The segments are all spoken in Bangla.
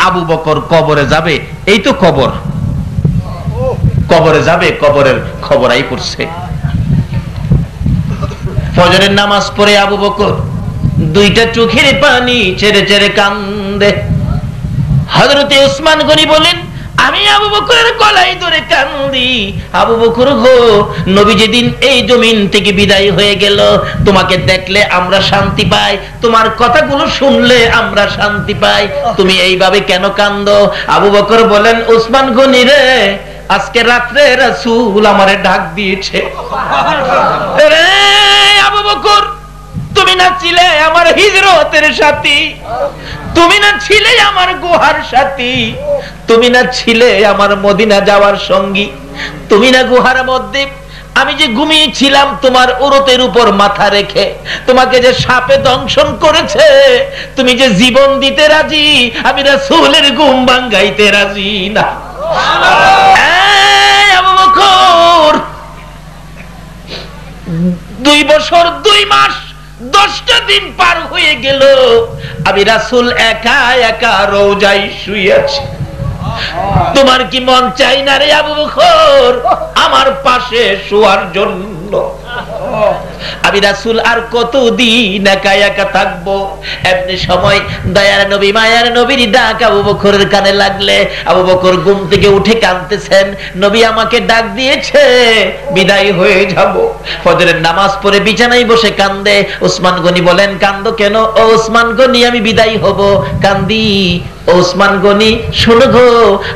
আবু বকর কবরে যাবে, এই তো কবর, কবরে যাবে, কবরের খবর আই পড়ছে। ফজরের নামাজ পড়ে আবু বকর দুইটা চোখের পানি ছেড়ে ছেড়ে কান্দে। হযরতে ওসমান গনি বলেন, আমি আবু বকরের গলায় ধরে কান্দি, আবু বকর গো, নবী যেদিন এই জমিন থেকে বিদায় হয়ে গেল, তোমাকে দেখলে আমরা শান্তি পাই, তোমার কথাগুলো শুনলে আমরা শান্তি পাই, তুমি এইভাবে কেন কান্দো? আবু বকর বলেন, ওসমান গনি রে, আজকে রাত্রে রাসূল আমারে ডাক দিয়েছে। রে আবু বকর, তুমি না ছিলে আমার হিজরতের সাথী, তুমি না ছিলে আমার গুহার সাথী, তুমি না ছিলে আমার মদিনা যাওয়ার সঙ্গী, তুমি না গুহার মধ্যে আমি যে ঘুমিয়েছিলাম তোমার উরতের উপর মাথা রেখে, তোমাকে যে সাপে দংশন করেছে, তুমি যে জীবন দিতে রাজি, আমি রাসূলের ঘুম ভাঙাইতে রাজি না। আবু বকর 2 বছর 2 মাস 10টা দিন পার হয়ে গেল, আমি রাসূল একা একা রওজায় শুয়ে আছি। তোমার কি মন চাই না রে আবু বকর আমার পাশে শোয়ার জন্য? আমি রাসূল আর কতদিন একা একা থাকবো? এমনি সময় দয়ার নবী মায়ার নবীর ডাক আবু বকরের কানে লাগলে আবু বকর ঘুম থেকে উঠে কাঁদতেছেন, নবী আমাকে ডাক দিয়েছে, বিদায় হয়ে যাব। ফজরের নামাজ পড়ে বিছানায় বসে কান্দে। ওসমান গনি বলেন, কান্দো কেন? ও ওসমান গনি, আমি বিদায় হব, কান্দি। ওসমান গনি শোনো গো,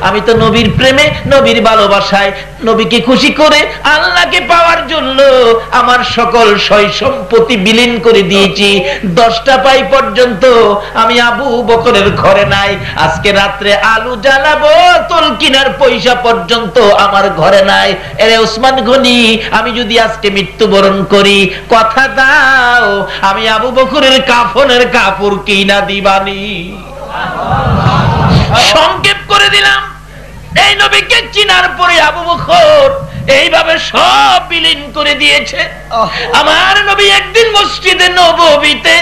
আমি তো নবীর প্রেমে, নবীর ভালোবাসায়, নবীকে খুশি করে আল্লাহকে পাওয়ার জন্য আমার সকল সয় সম্পত্তি বিলীন করে দিয়েছি। 10টা পাই পর্যন্ত আমি আবু বকরের ঘরে নাই। আজকে রাত্রে আলু জ্বালাবো, তোল কিনার পয়সা পর্যন্ত আমার ঘরে নাই। এরে ওসমান গনি, আমি যদি আজকে মৃত্যুবরণ করি, কথা দাও আমি আবু বকরের কাফনের কাপড় কিনা দিবানি। সংক্ষেপ করে দিলাম, এই নবীকে চিনার পরে আবু বকর এইভাবে সব বিলীন করে দিয়েছে। আমার নবী একদিন মসজিদে নববীতে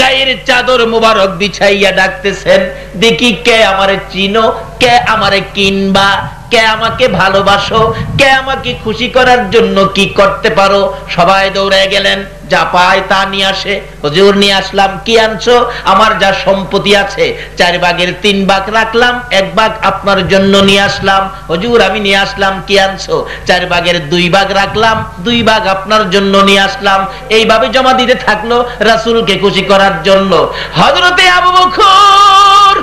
গায়ের চাদর মুবারক বিছাইয়া ডাকতেছেন, দেখি কে আমারে চিনো, কে আমারে কিনবা, কে আমাকে ভালোবাসো, কে আমাকে খুশি করার জন্য কি করতে পারো? সবাই দৌড়ে গেলেন, যা পায় তা নিয়ে আসে। হুজুর নিয়ে আসলাম। কি আনছো? আমার যা সম্পত্তি আছে 4 ভাগের 3 ভাগ রাখলাম, 1 ভাগ আপনার জন্য নিয়ে আসলাম। হুজুর আমি নিয়ে আসলাম। কি আনছো? 4 ভাগের 2 ভাগ রাখলাম, 2 ভাগ আপনার জন্য নিয়ে আসলাম। এইভাবে জমা দিতে থাকলো রাসূলকে খুশি করার জন্য। হযরতে আবু বকর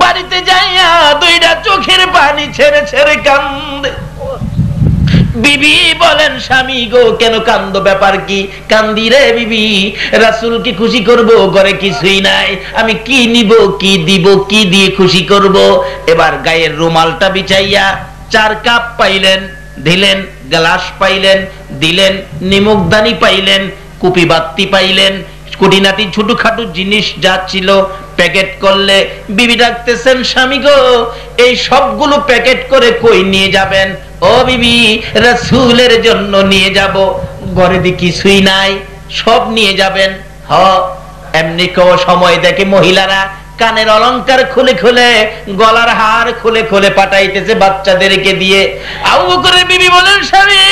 বাড়িতে যাইয়া 2টা চোখের পানি ছেড়ে ছেড়ে কান্দে। বিবি বলেন, স্বামী গো কেন কান্দো, ব্যাপার কি? কান্দি রে বিবি, রাসূলকে খুশি করব, ঘরে কিছুই নাই, আমি কি নিব, কি দিব, কি দিয়ে খুশি করব? এবার গায়ের রুমালটা বিছাইয়া 4 কাপ পাইলেন, দিলেন, গ্লাস পাইলেন, দিলেন, নিমকদানি পাইলেন, কুপি বাতি পাইলেন, কুটিনাটি ছোটখাটো জিনিস যা ছিল প্যাকেট করলে। বিবি ডাকতেছেন, স্বামী গো এই সবগুলো প্যাকেট করে কই নিয়ে যাবেন? ও বিবি, রাসূলের জন্য নিয়ে যাব, ঘরে দি কিছুই নাই, সব নিয়ে যাবেন। হ, এমনি সময় দেখে মহিলারা কানের অলংকার খুলে খুলে, গলার হার খুলে খুলে পাঠাইতেছে বাচ্চাদেরকে দিয়ে। আবু বকরের বিবি বলেন, স্বামী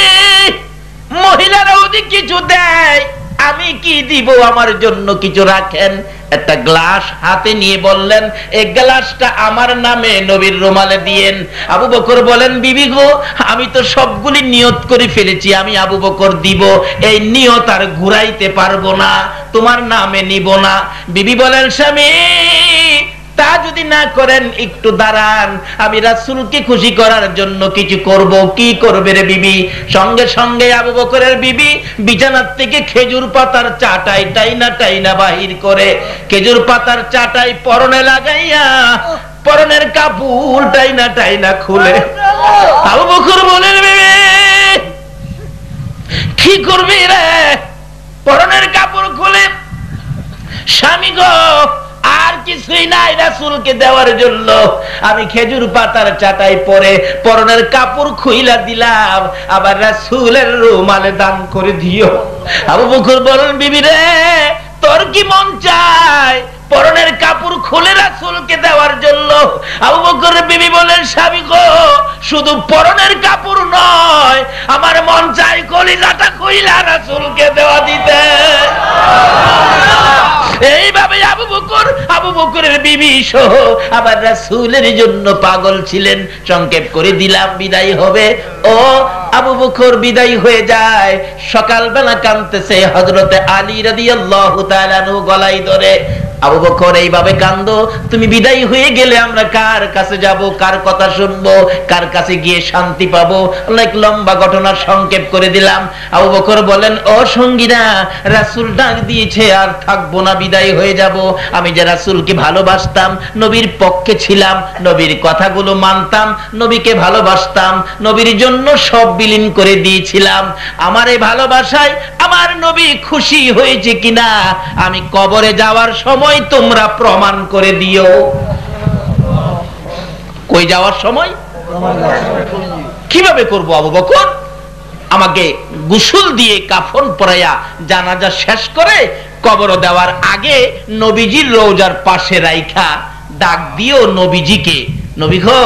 মহিলারা ওদিকে কিছু দেয়, আমি কি দিব, আমার জন্য কিছু রাখেন। একটা গ্লাস হাতে নিয়ে বললেন, এই গ্লাসটা আমার নামে নবীর রুমালে দিয়েন। আবু বকর বলেন, বিবি গো আমি তো সবগুলি নিয়ত করে ফেলেছি, আমি আবু বকর দিব, এই নিয়ত আর ঘুরাইতে পারবো না, তোমার নামে নিব না। বিবি বলেন, স্বামী তা যদি না করেন একটু দাঁড়ান, আমি রাসূলকে খুশি করার জন্য কিছু করব। কি করবে রে বিবি? সঙ্গে সঙ্গে আবু বকরের বিবি বিছানার থেকে খেজুর পাতার চাটাই টাইনা টাইনা বাহির করে, খেজুর পাতার চাটাই পরনে লাগাইয়া পরনের কাপড় টাইনা টাইনা খুলে। আবু বকর বলেন, বিবি কি করবি রে? পরনের কাপড় খুলে, স্বামী গো আর কিছুই নাই রাসূলকে দেওয়ার জন্য, আমি খেজুর পাতার চাটাই পরে পরনের কাপড় খুইলা দিলাম, আবার রাসূলের রুমালে দান করে দিও। আবু বকর বলেন, বিবি রে তোর কি মন চায় পরনের কাপড় খুলে রাসূলকে দেওয়ার আবু বকরের বিবি বলেন, স্বামী গো, শুধু পরনের কাপড় নয়, আমার মন চাই কলিজাটা কইলা রাসূলকে দেওয়া দিতে। এইভাবে আবু বকরের বিবি সহ আবার রাসূলের জন্য পাগল ছিলেন। সংক্ষেপ করে দিলাম, বিদায় হবে। ও আবু বকর বিদায় হয়ে যায়। সকালবেলা কাঁদতেছে হযরতে আলী রাদিয়াল্লাহু তাআলা আনহু গলায় ধরে, আবু বকর এইভাবে কান্দো, তুমি বিদায় হয়ে গেলে আমরা কার কাছে যাব, কার কথা শুনবো, কার কাছে গিয়ে শান্তি পাবো? অনেক লম্বা ঘটনা সংক্ষেপ করে দিলাম। আবু বকর বলেন, ও সঙ্গীরা, রাসূল ডাক দিয়েছে, আর থাকবো না, বিদায় হয়ে যাব। আমি যে রাসূলকে ভালোবাসতাম, নবীর পক্ষে ছিলাম, নবীর কথাগুলো মানতাম, নবীকে ভালোবাসতাম, নবীর জন্য সব বিলীন করে দিয়েছিলাম। আমার এই ভালোবাসায় আমার নবী খুশি হয়েছে কিনা আমি কবরে যাওয়ার সময় তোমরা প্রমাণ করে দিও। কই যাওয়ার সময় কিভাবে করব আবু বকর? আমাকে গোসল দিয়ে কাফন পরাইয়া জানাজা শেষ করে কবর দেওয়ার আগে নবীজির রওজার পাশে রাইখা ডাক দিও নবীজিকে, নবী গো,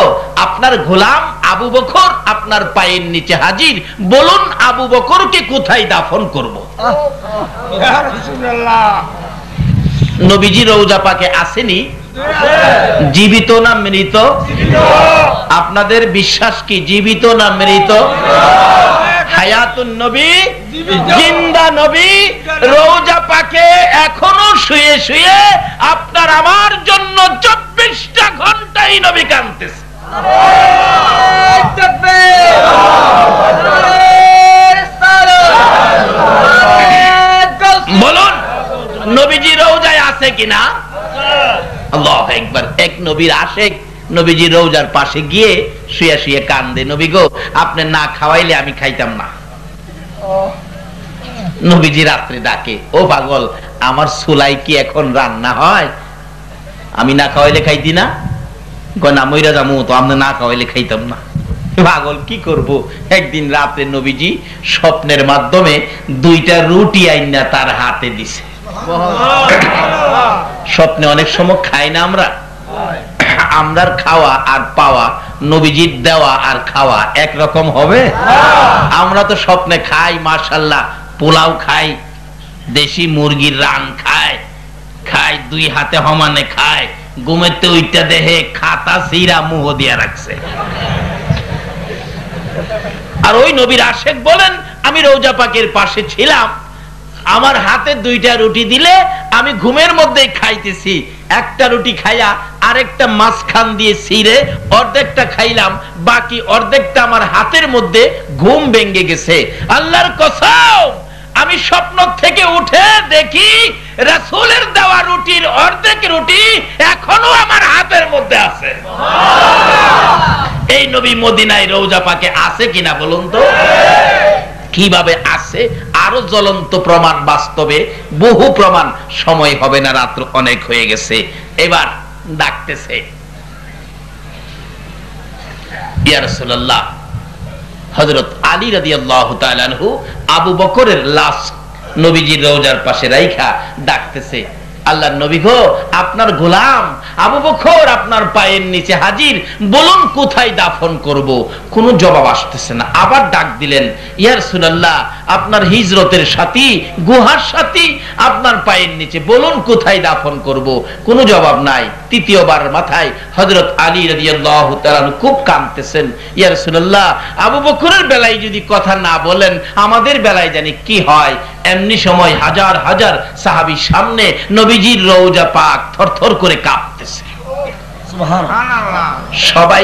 আপনার গোলাম আবু বকর আপনার পায়ের নিচে হাজির, বলুন আবু বকরকে কোথায় দাফন করব? ইয়া রাসূলুল্লাহ। নবীজি রওজা পাকে আসেনি? জীবিত না মৃত? আপনাদের বিশ্বাস কি জীবিত না মৃত? হায়াতুন নবী, জিন্দা নবী রওজা পাকে এখনো শুয়ে শুয়ে আপনার আমার জন্য 24টা ঘন্টাই নবী কাঁদতেছে। বলুন নবীজি রওজায় আছে কিনা? আল্লাহু আকবার। এক নবীর আশিক নবীজি রওজার পাশে গিয়ে শুয়ে শুয়ে কান্দে, নবী গো, আপনি না খাওয়াইলে আমি খাইতাম না। নবীজি রাত্রে ডাকে, ও পাগল, আমার চুলাই কি এখন রান্না হয়? আমি না খাওয়াইলে খাইতি না? না, মইরা যামু তো, আপনি না খাওয়াইলে খাইতাম না। পাগল, কি করব? একদিন রাতে নবীজি স্বপ্নের মাধ্যমে 2টা রুটি আইনা তার হাতে দিছে। স্বপ্নে অনেক সময় খাই না আমরা, আমরার খাওয়া আর পাওয়া, নবীজির দেওয়া আর খাওয়া একরকম হবে? আমরা তো স্বপ্নে খাই মাশাআল্লাহ, পোলাও খাই, দেশি মুরগির রান খায়, 2 হাতে সমানে খায়, ঘুমেতে ওইটা দেহে খাতা সিরা মুহ দিয়া রাখছে। আর ওই নবীর আশিক বলেন, আমি রওজা পাকের পাশে ছিলাম, আমার হাতে 2টা রুটি দিলে আমি ঘুমের মধ্যে খাইতেছি, একটা রুটি খাইয়া আরেকটা মাঝখান দিয়ে ছিঁড়ে অর্ধেকটা খাইলাম, বাকি অর্ধেকটা আমার হাতের মধ্যে ঘুম ভেঙে গেছে। আল্লাহর কসম, আমি স্বপ্ন থেকে উঠে দেখি রাসূলের দেওয়া রুটির অর্ধেক রুটি এখনো আমার হাতের মধ্যে আছে। এই নবী মদিনায় রওজা পাকে আছে কিনা বলুন তো? কিভাবে আছে? আরো জ্বলন্ত প্রমাণ, বাস্তবে বহু প্রমাণ, সময় হবে না, রাত্র অনেক হয়ে গেছে। এবার ডাকতেছে, ইয়া রাসূলুল্লাহ, হযরত আলী রাদিয়াল্লাহু তাআলা আনহু আবু বকরের লাশ নবীজির রওজার পাশে রাইখা ডাকতেছে, আল্লাহর নবী গো, আপনার গোলাম আবু বকর আপনার পায়ের নিচে হাজির, বলুন কোথায় দাফন করব? কোনো জবাব আসতেছে না। আবার ডাক দিলেন, ইয়া রাসূলুল্লাহ, আপনার হিজরতের সাথী, গুহার সাথী আপনার পায়ের নিচে, বলুন কোথায় দাফন করব? কোনো জবাব নাই। তৃতীয়বার মাথায় হযরত আলী রাদিয়াল্লাহু তাআলা খুব কাঁদতেছেন, ইয়া রাসূলুল্লাহ, আবু বকরের বেলায় যদি কথা না বলেন, আমাদের বেলায় জানি কি হয়। এমনি সময় হাজার হাজার সাহাবীর সামনে নবীজির রওজা পাক থরথর করে কাঁপতেছে। সুবহানাল্লাহ। সবাই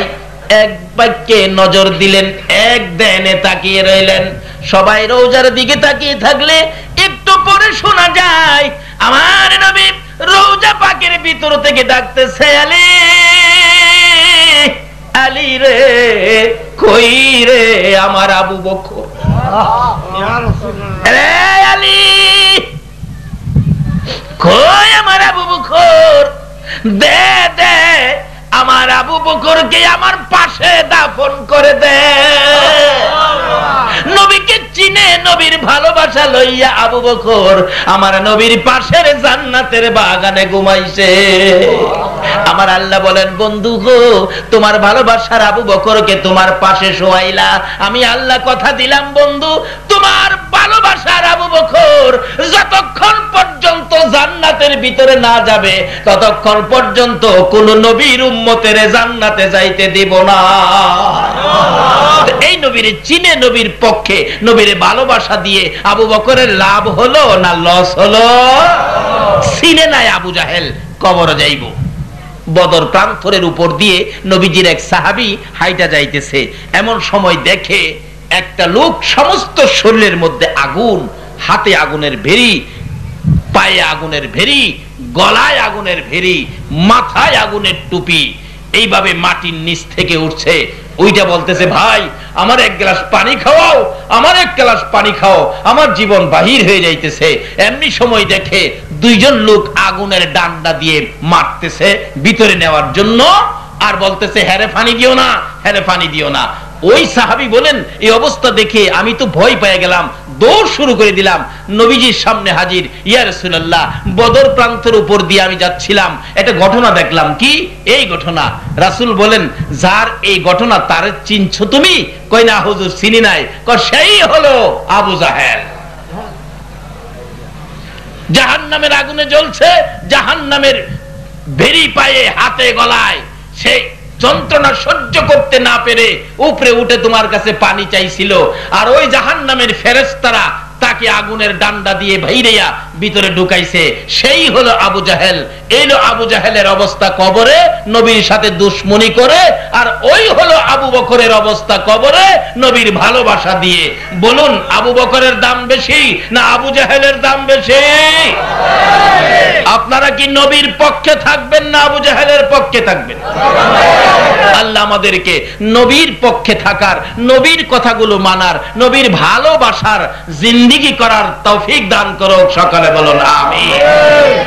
এক বাক্যে নজর দিলেন, এক ধ্যানে তাকিয়ে রইলেন। সবাই রওজার দিকে তাকিয়ে থাকলে একটু পরে শোনা যায় আমার নবী রওজা পাকের ভিতর থেকে ডাকতেছে, আলী, আলী রে, কই রে আমার আবু বকর? রে আলী, কই আমার আবু বকর? দে দে, আমার আবু বকরকে আমার পাশে দাফন করে দে। নবীকে চিনে, নবীর ভালোবাসা লইয়া আবু বকর আমার নবীর পাশের জান্নাতের বাগানে ঘুমাইছে। আমার আল্লাহ বলেন, বন্ধু গো, তোমার ভালোবাসার আবু বকরকে তোমার পাশে শোয়াইলা, আমি আল্লাহ কথা দিলাম বন্ধু, তোমার ভালোবাসার আবু বকর যতক্ষণ পর্যন্ত জান্নাতের ভিতরে না যাবে ততক্ষণ পর্যন্ত কোন নবীর উম্মতের জান্নাতে যাইতে দিব না। এই নবীর চিনে, নবীর পক্ষে, নবীর ভালোবাসা দিয়ে আবু বকরের লাভ হলো না লস হলো? চিনে নাই আবু জাহেল, কবরে যাইব। বদর প্রান্তরের উপর দিয়ে নবীজির এক সাহাবী হাইটা যাইতেছে, এমন সময় দেখে একটা লোক সমস্ত শরীরের মধ্যে আগুন, হাতে আগুনের ভেরি, পায়ে আগুনের ভেরি, গলায় আগুনের ভেরি, মাথায় আগুনের টুপি, এইভাবে মাটির নিচ থেকে উঠছে। ওইটা বলতেছে, ভাই আমার এক গ্লাস পানি খাওয়াও, আমার এক গ্লাস পানি খাও, আমার জীবন বাহির হয়ে যাইতেছে। এমনি সময় দেখে দুইজন লোক আগুনের ডান্ডা দিয়ে মারতেছে ভিতরে নেওয়ার জন্য, আর বলতেছে হ্যারে পানি দিও না, হ্যারে পানি দিও না। ওই সাহাবী বলেন, এই অবস্থা দেখে আমি তো ভয় পেয়ে গেলাম, দৌড় শুরু করে দিলাম, নবীজির সামনে হাজির। ইয়া রাসূলুল্লাহ, বদর প্রান্তের উপর দিয়ে আমি যাচ্ছিলাম, একটা ঘটনা দেখলাম। কি এই ঘটনা? রাসূল বলেন, যার এই ঘটনা তার চিনছো তুমি? কই না হুজুর, চিনি নাই। কই সেই হলো আবু জাহেল। জাহান্নামের আগুনে জ্বলছে, জাহান্নামের ভেরি পায়ে, হাতে, গলায়, সেই যন্ত্রণা সহ্য করতে না পেরে উপরে উঠে তোমার কাছে পানি চাইছিল, আর ওই জাহান্নামের ফেরেশতারা তাকে আগুনের ডান্ডা দিয়ে ভাইরেয়া ভিতরে ঢুকাইছে। সেই হলো আবু জাহেল। এইলো আবু জাহেলের অবস্থা কবরে, নবীর সাথে দুশমনি করে। আর ওই হলো আবু বকরের অবস্থা কবরে, নবীর ভালোবাসা দিয়ে। বলুন, আবু বকরের দাম বেশি না আবু জাহেলের দাম বেশি? আপনারা কি নবীর পক্ষে থাকবেন না আবু জাহেলের পক্ষে থাকবেন? আল্লাহ আমাদেরকে নবীর পক্ষে থাকার, নবীর কথাগুলো মানার, নবীর ভালোবাসার জিন্দেগি করার তৌফিক দান করুক। সকালে বলুন আমিন।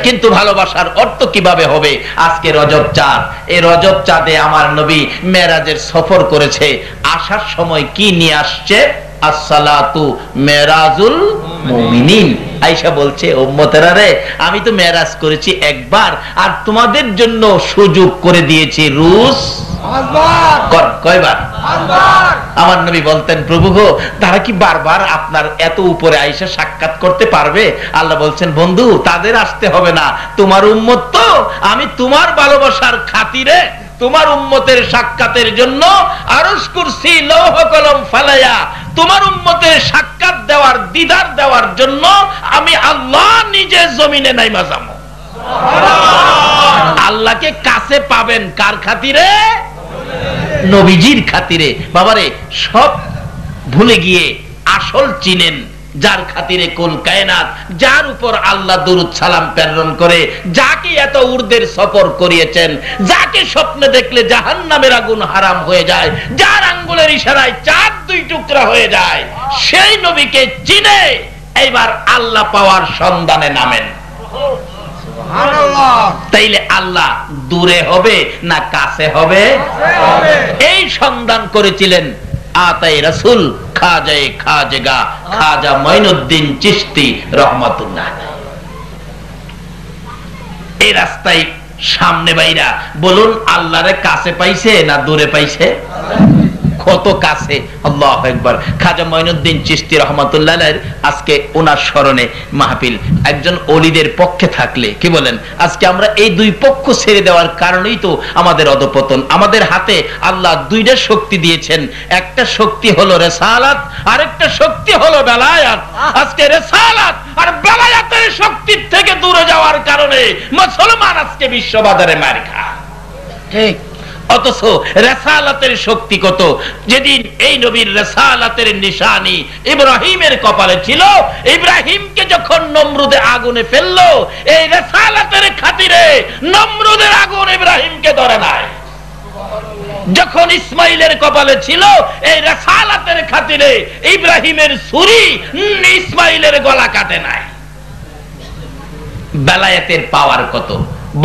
কিন্তু ভালোবাসার অর্থ কিভাবে হবে? আজকে রজব চাঁদ, এই রজব চাঁদে আমার নবী মেরাজের সফর করেছে। আসার সময় কি নিয়ে আসছে? আসসালাতু মেরাজুল মুমিনিন। আয়েশা বলছে, উম্মতেরা রে, আমি তো মেরাজ করেছি একবার, আর তোমাদের জন্য সুযোগ করে দিয়েছি রুস কয়বার? আমার নবী বলতেন, প্রভু গো, তারা কি বারবার আপনার এত উপরে আয়েশা সাক্ষাৎ করতে পারবে? আল্লাহ বলছেন, বন্ধু তাদের আসতে হবে না, তোমার উম্মত তো আমি তোমার ভালোবাসার খাতিরে তোমার উম্মতের সাক্ষাতের জন্য আরশ কুরসি লৌহ কলম ফালাইয়া তোমার উম্মতের সাক্ষাৎ দেওয়ার, দিদার দেওয়ার জন্য আমি আল্লাহ নিজে জমিনে নাইমা যাবো। আল্লাহকে কাছে পাবেন কার খাতিরে? নবীজির খাতিরে। বাবারে, সব ভুলে গিয়ে আসল চিনেন যার খাতিরে কুল কায়নাত, যার উপর আল্লাহ দুরূদ সালাম প্রেরণ করে, যাকে এত উর্দের সফর করিয়েছেন, যাকে স্বপ্নে দেখলে জাহান্নামের আগুন হারাম হয়ে যায়, যার আঙ্গুলের ইশারায় চাঁদ দুই টুকরা হয়ে যায়, সেই নবীকে চিনে এইবার আল্লাহ পাওয়ার সন্ধানে নামেন। তাইলে আল্লাহ দূরে হবে না কাছে হবে? এই সন্ধান করেছিলেন আতাই রাসূল খাজায়ে খাজেগা খাজা মঈনুদ্দিন চিশতি রহমাতুল্লাহ। এই রাস্তায় সামনে বাইরা বলুন, আল্লাহরে কাছে পাইছে না দূরে পাইছে? কত কাছে! আল্লাহু আকবার। খাজা মঈনুদ্দিন চিশতি রহমাতুল্লাহ আলাইহির আজকে ওনার স্মরণে মাহফিল। একজন ওলিদের পক্ষে থাকলে কি বলেন, আজকে আমরা এই দুই পক্ষ ছেড়ে দেওয়ার কারণেই তো আমাদের অধপতন। আমাদের হাতে আল্লাহ দুইটা শক্তি দিয়েছেন, একটা শক্তি হলো রিসালাত, আরেকটা শক্তি হলো বেলায়াত। আজকে রিসালাত আর বেলায়াতের শক্তির থেকে দূরে যাওয়ার কারণে মুসলমান আজকে বিশ্ববাজারে মার খায়। ঠিক। অথচ রিসালাতের শক্তি কত! যেদিন এই নবীর রিসালাতের নিশানি ইব্রাহিমের কপালে ছিল, ইব্রাহিমকে যখন নমরুদে আগুনে ফেললো, এই রিসালাতের খাতিরে নমরুদের আগুন ইব্রাহিমকে ধরে নাই। যখন ইসমাইলের কপালে ছিল, এই রিসালাতের খাতিরে ইব্রাহিমের ছুরি ইসমাইলের গলা কাটে নাই। বেলায়েতের পাওয়ার কত!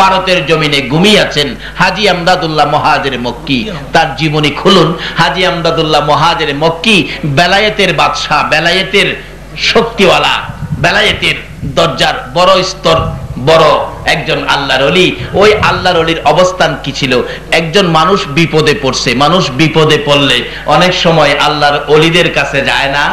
ভারতের জমিনে ঘুমিয়ে আছেন হাজী আমদাদুল্লাহ মুহাজির মক্কি, তার জীবনী খুলুন। হাজী আমদাদুল্লাহ মুহাজির মক্কি বেলায়েতের বাদশা, বেলায়েতের শক্তিওয়ালা, বেলায়েতের দরজার বড় স্তর বড় একজন আল্লাহর ওলি। ওই আল্লাহর ওলির অবস্থান কি ছিল? একজন মানুষ বিপদে পড়ছে, মানুষ বিপদে পড়লে অনেক সময় আল্লাহর ওলিদের কাছে যায় না?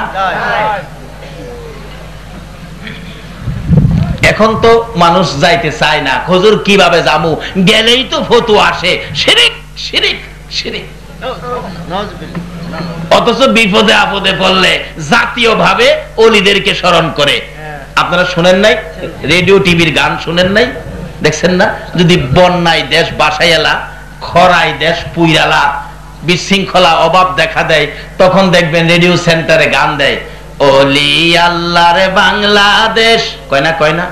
এখন তো মানুষ যাইতে চায় না, হুজুর কিভাবে যাবো, গেলেই তো ফতোয়া আসে শিরিক শিরিক শিরিক। অথচ বিপদে আপদে পড়লে জাতীয় ভাবে ওলিদেরকে স্মরণ করে। আপনারা শুনেন নাই? রেডিও টিভির গান শুনেন নাই? দেখছেন না? যদি বন্যায় দেশ বাসাইলা, খরায় দেশ পুইরালা, বিশৃঙ্খলা অভাব দেখা দেয়, তখন দেখবেন রেডিও সেন্টারে গান দেয়, ওলি আল্লাহর বাংলাদেশ, কয় না কয় না,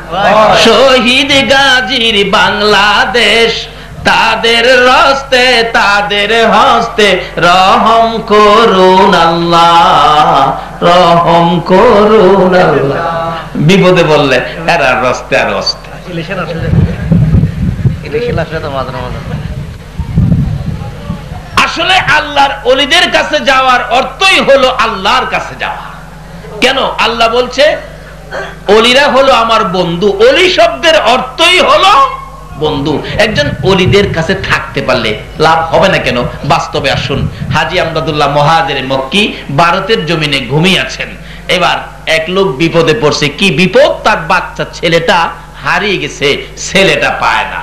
শহীদ গাজীর বাংলাদেশ, তাদের রস্তে তাদের হস্তে রহম করুন আল্লাহ, রহম করুন আল্লাহ। বিপদে বললে এরা রস্তে আর রস্তে। আসলে আল্লাহর ওলিদের কাছে যাওয়ার অর্থই হলো আল্লাহর কাছে যাওয়া। কেন? আল্লাহ বলছে ওলিরা হলো আমার বন্ধু। ওলি শব্দের অর্থই হলো বন্ধু। একজন ওলিদের কাছে থাকতে পারলে লাভ হবে না কেন? বাস্তবে আসুন। হাজী আমদাদুল্লাহ মুহাজির মক্কি ভারতের জমিনে ঘুমিয়ে আছেন। এবার এক লোক বিপদে পড়ছে। কি বিপদ? তার বাচ্চা ছেলেটা হারিয়ে গেছে, ছেলেটা পায় না।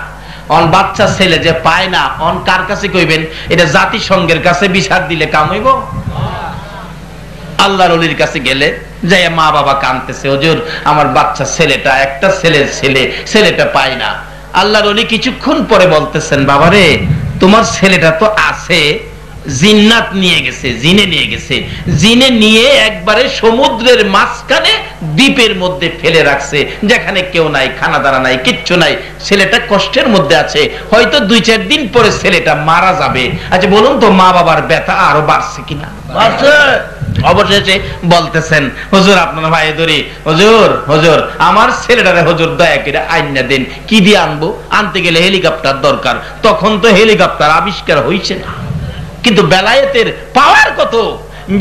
অন বাচ্চা ছেলে যে পায় না, অন কার কাছে কইবেন? এটা জাতিসংঘের কাছে বিচার দিলে কাম হইব? আল্লাহর ওলির কাছে গেলে যাই মা বাবা কাঁদতেছে, হুজুর আমার বাচ্চা ছেলেটা, একটা ছেলের ছেলে, ছেলেটা পায় না। আল্লাহর ওলি কিছুক্ষণ পরে বলতেছেন, বাবারে তোমার ছেলেটা তো আছে, জিন্নাত নিয়ে গেছে, জিনে নিয়ে গেছে, জিনে নিয়ে একবারে সমুদ্রের মাঝখানে দ্বীপের মধ্যে ফেলে রাখছে, যেখানে কেউ নাই, খানা দানা নাই, কিচ্ছু নাই। ছেলেটা কষ্টের মধ্যে আছে, হয়তো 2-4 দিন পরে ছেলেটা মারা যাবে। আচ্ছা বলুন তো, মা বাবার ব্যথা আরো বাড়ছে কিনা? বাড়ছে। অবশেষে বলতেছেন, হুজুর আপনার ভাই ধরি, হুজুর হুজুর আমার ছেলেটারে হুজুর দয়া করে আইনা দেন। কি দিয়ে আনবো? আনতে গেলে হেলিকপ্টার দরকার। তখন তো হেলিকপ্টার আবিষ্কার হয়েছে না। কিন্তু বেলায়েতের পাওয়ার কত,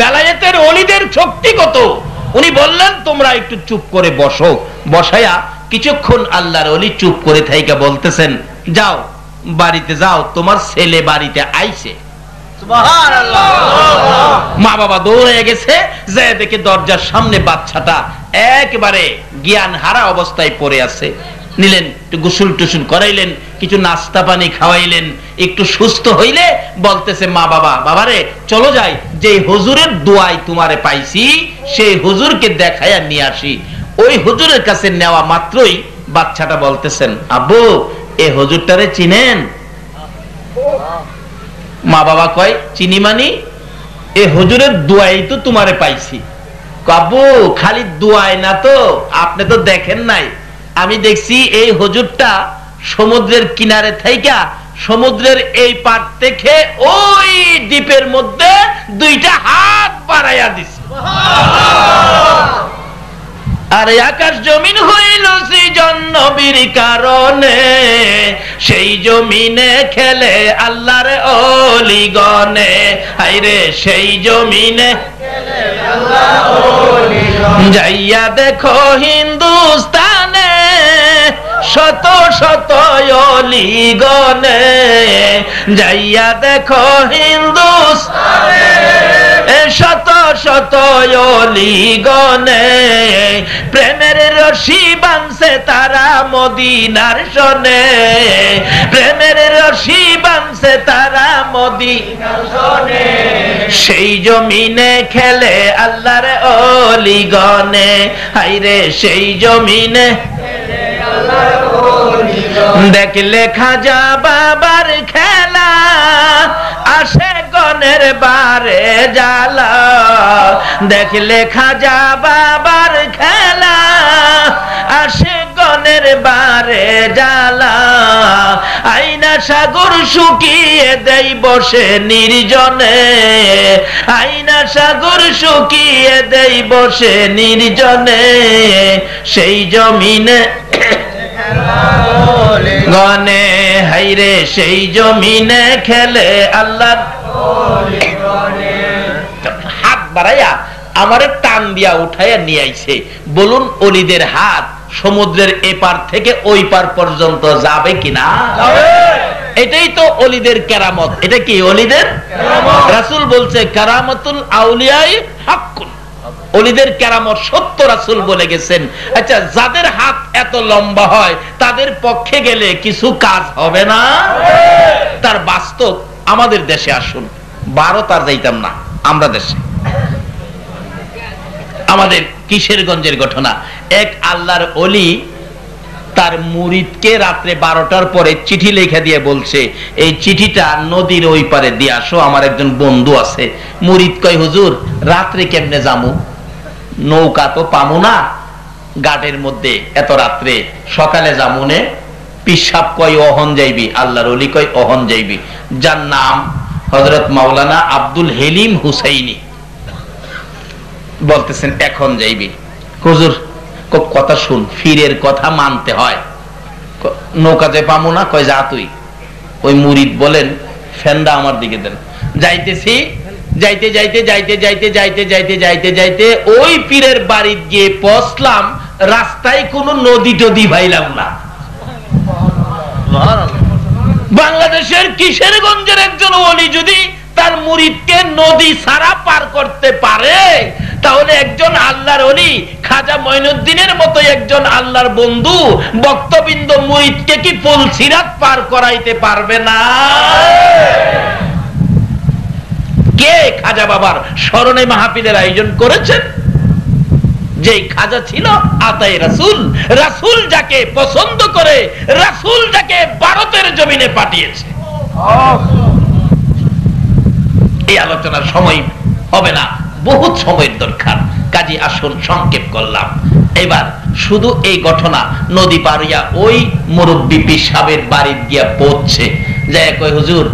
বেলায়েতের ওলিদের শক্তি কত! উনি বললেন তোমরা একটু চুপ করে বসো। বসায়া কিছুক্ষণ আল্লাহর ওলি চুপ করে থাইকা বলতেছেন, যাও বাড়িতে যাও, তোমার ছেলে বাড়িতে আইছে। মা বাবা দৌড়ে গেছে, যে দেখে দরজার সামনে বাচ্চাটা একেবারে জ্ঞান হারা অবস্থায় পড়ে আছে। নিলেন, একটু গোসল টুসুল করাইলেন, কিছু নাস্তা পানি খাওয়াইলেন, একটু সুস্থ হইলে বলতেছে মা বাবা, বাবারে চলো যাই, যে হুজুরের দোয়ায় তোমারে পাইছি সেই হুজুরকে দেখাইয়া নিয়ে আসি। ওই হুজুরের কাছে নেওয়া মাত্রই বাচ্চাটা বলতেছেন, আব্বু এ হুজুরটারে চিনেন? মা বাবা কয়, চিনি মানি? এ হুজুরের দোয়াই তো তোমারে পাইছি। আব্বু খালি দোয়াই না তো, আপনি তো দেখেন নাই। আমি দেখছি এই হুজুরটা সমুদ্রের কিনারে থাইকা সমুদ্রের এই পার থেকে ওই দ্বীপের মধ্যে 2টা হাত বাড়াইয়া দিছে। আর আকাশ জমিন হইল সৃজন নবীর কারণে, সেই জমিনে খেলে আল্লাহর ওলিগণে। হায়রে সেই জমিনে যাইয়া দেখো হিন্দুস্তানে, শত শত ওলিগণে। যাইয়া দেখো হিন্দুস্তানে, শত শত ওলিগণে। প্রেমের রশি বাঁধছে তারা মদিনার শনে, প্রেমের রশি বাঁধছে তারা মদিনার শনে। সেই জমিনে খেলে আল্লাহর ওলিগণে। হায়রে সেই জমিনে দেখলে খাজা বাবার খেলা, আসে গনের বারে জ্বালা। দেখলে খাজা বাবার খেলা, আসে গনের বারে জ্বালা। আইনা সাগর শুকিয়ে দেই বসে নির্জনে, আইনা সাগর শুকিয়ে দেই বসে নির্জনে। সেই জমিনে গনে, হাইরে সেই জমিনে খেলে আল্লাহ। হাত বাড়াইয়া আমারে টান দিয়া উঠাইয়া নিয়ে আইছে। বলুন ওলিদের হাত সমুদ্রের এপার থেকে ওই পার পর্যন্ত যাবে কিনা? এটাই তো ওলিদের কেরামত। এটা কি ওলিদের কেরামত? রাসূল বলছে কারামাতুল আউলিয়াই হাক্কুন, ওলিদের কেরামত সত্য, রাসূল বলে গেছেন। আচ্ছা, যাদের হাত এত লম্বা হয় তাদের পক্ষে গেলে কিছু কাজ হবে না? তার বাস্তব আমাদের দেশে আসুন, ভারত আর যাইতাম না, আমরা দেশে আমাদের কিশোরগঞ্জের ঘটনা। এক আল্লাহর ওলি তার মুরিদকে রাত্রে 12টার পরে চিঠি লিখে দিয়ে বলছে, এই চিঠিটা নদীর ওই পারে দিয়ে আসো, আমার একজন বন্ধু আছে। মুরিদ কয়, হুজুর রাত্রে কেমনে যামু, নৌকা তো পামু না ঘাটের মধ্যে এত রাত্রে, সকালে যামুনে। পিসাব কয় অহন যাইবি, আল্লাহর ওলি কয় অহন যাইবি। যার নাম হযরত মাওলানা আব্দুল হেলিম হুসাইনি বলতেছেন এখন যাইবি। হুজুর কথা শুন, ফিরের কথা মানতে হয়। নৌকা যে পামু না, কয় যা তুই। ওই মুরিদ বলেন ফেন্দা আমার দিকে দেন। যাইতেছি, যাইতে যাইতে যাইতে যাইতে যাইতে যাইতে যাইতে যাইতে ওই পীরের বাড়ি গিয়ে পৌঁছলাম, রাস্তায় কোনো নদী টদী ভাইলাম না। বাংলাদেশের কিশোরগঞ্জের একজন ওলি যদি তার মুরিদকে নদী ছাড়া পার করতে পারে, তাহলে একজন আল্লাহর ওলি খাজা মঈনুদ্দিনের মতো একজন আল্লাহর বন্ধু বক্তবৃন্দ মুরিদকে কি ফুলসিরাত পার করাইতে পারবে না? কে খাজা বাবার স্মরণে মাহফিলের আয়োজন করেছেন? যে খাজা ছিল আতায়ে রাসূল, রাসূল যাকে পছন্দ করে, রাসূল যাকে ভারতের জমিনে পাঠিয়েছে। এই আলোচনার সময় হবে না, বহুত সময়ের দরকার, কাজী আসুন সংক্ষেপ করলাম। এবার শুধু এই ঘটনা, নদী পারিয়া ওই মুরব্বী পীর সাহেবের বাড়ি গিয়া পৌঁছছে, যে কই হুজুর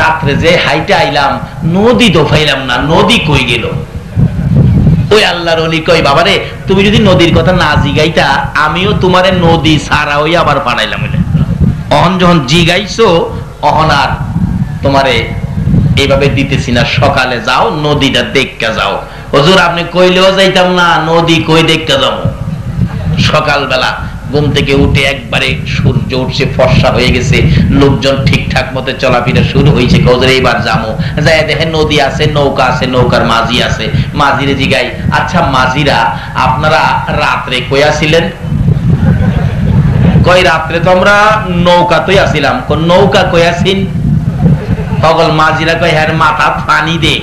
রাত্রে যে হাইটা আইলাম, নদী তো পাইলাম না, নদী কই গেল? ওই আল্লাহর ওলি কই, বাবারে তুমি যদি নদীর কথা না জিগাইতা, আমিও তোমারে নদী ছাড়া ওই আবার পাঠাইলাম। অহন যখন জিগাইছো, অহন আর তোমারে এইভাবে দিতেছি না, সকালে যাও নদীটা দেখতে যাও। হুজুর আপনি কইলেও যাইতাম না, নদী কই দেখতে যাবো? সকালবেলা ঘুম থেকে উঠে একবারে সূর্য উঠছে, ফর্সা হয়ে গেছে, লোকজন ঠিকঠাক মতো চলাফেরা শুরু হয়েছে। হুজুর এইবার যাবো, যাই দেখেন নদী আছে, নৌকা আছে, নৌকার মাঝি আছে। মাঝিরে জিগাই, আচ্ছা মাঝিরা আপনারা রাত্রে কই আসিলেন? কই রাত্রে তো আমরা নৌকাতেই আসিলাম। কোন নৌকা কই আসিন? সকল মাঝিরা কই হ্যাঁ মাথা পানি দে,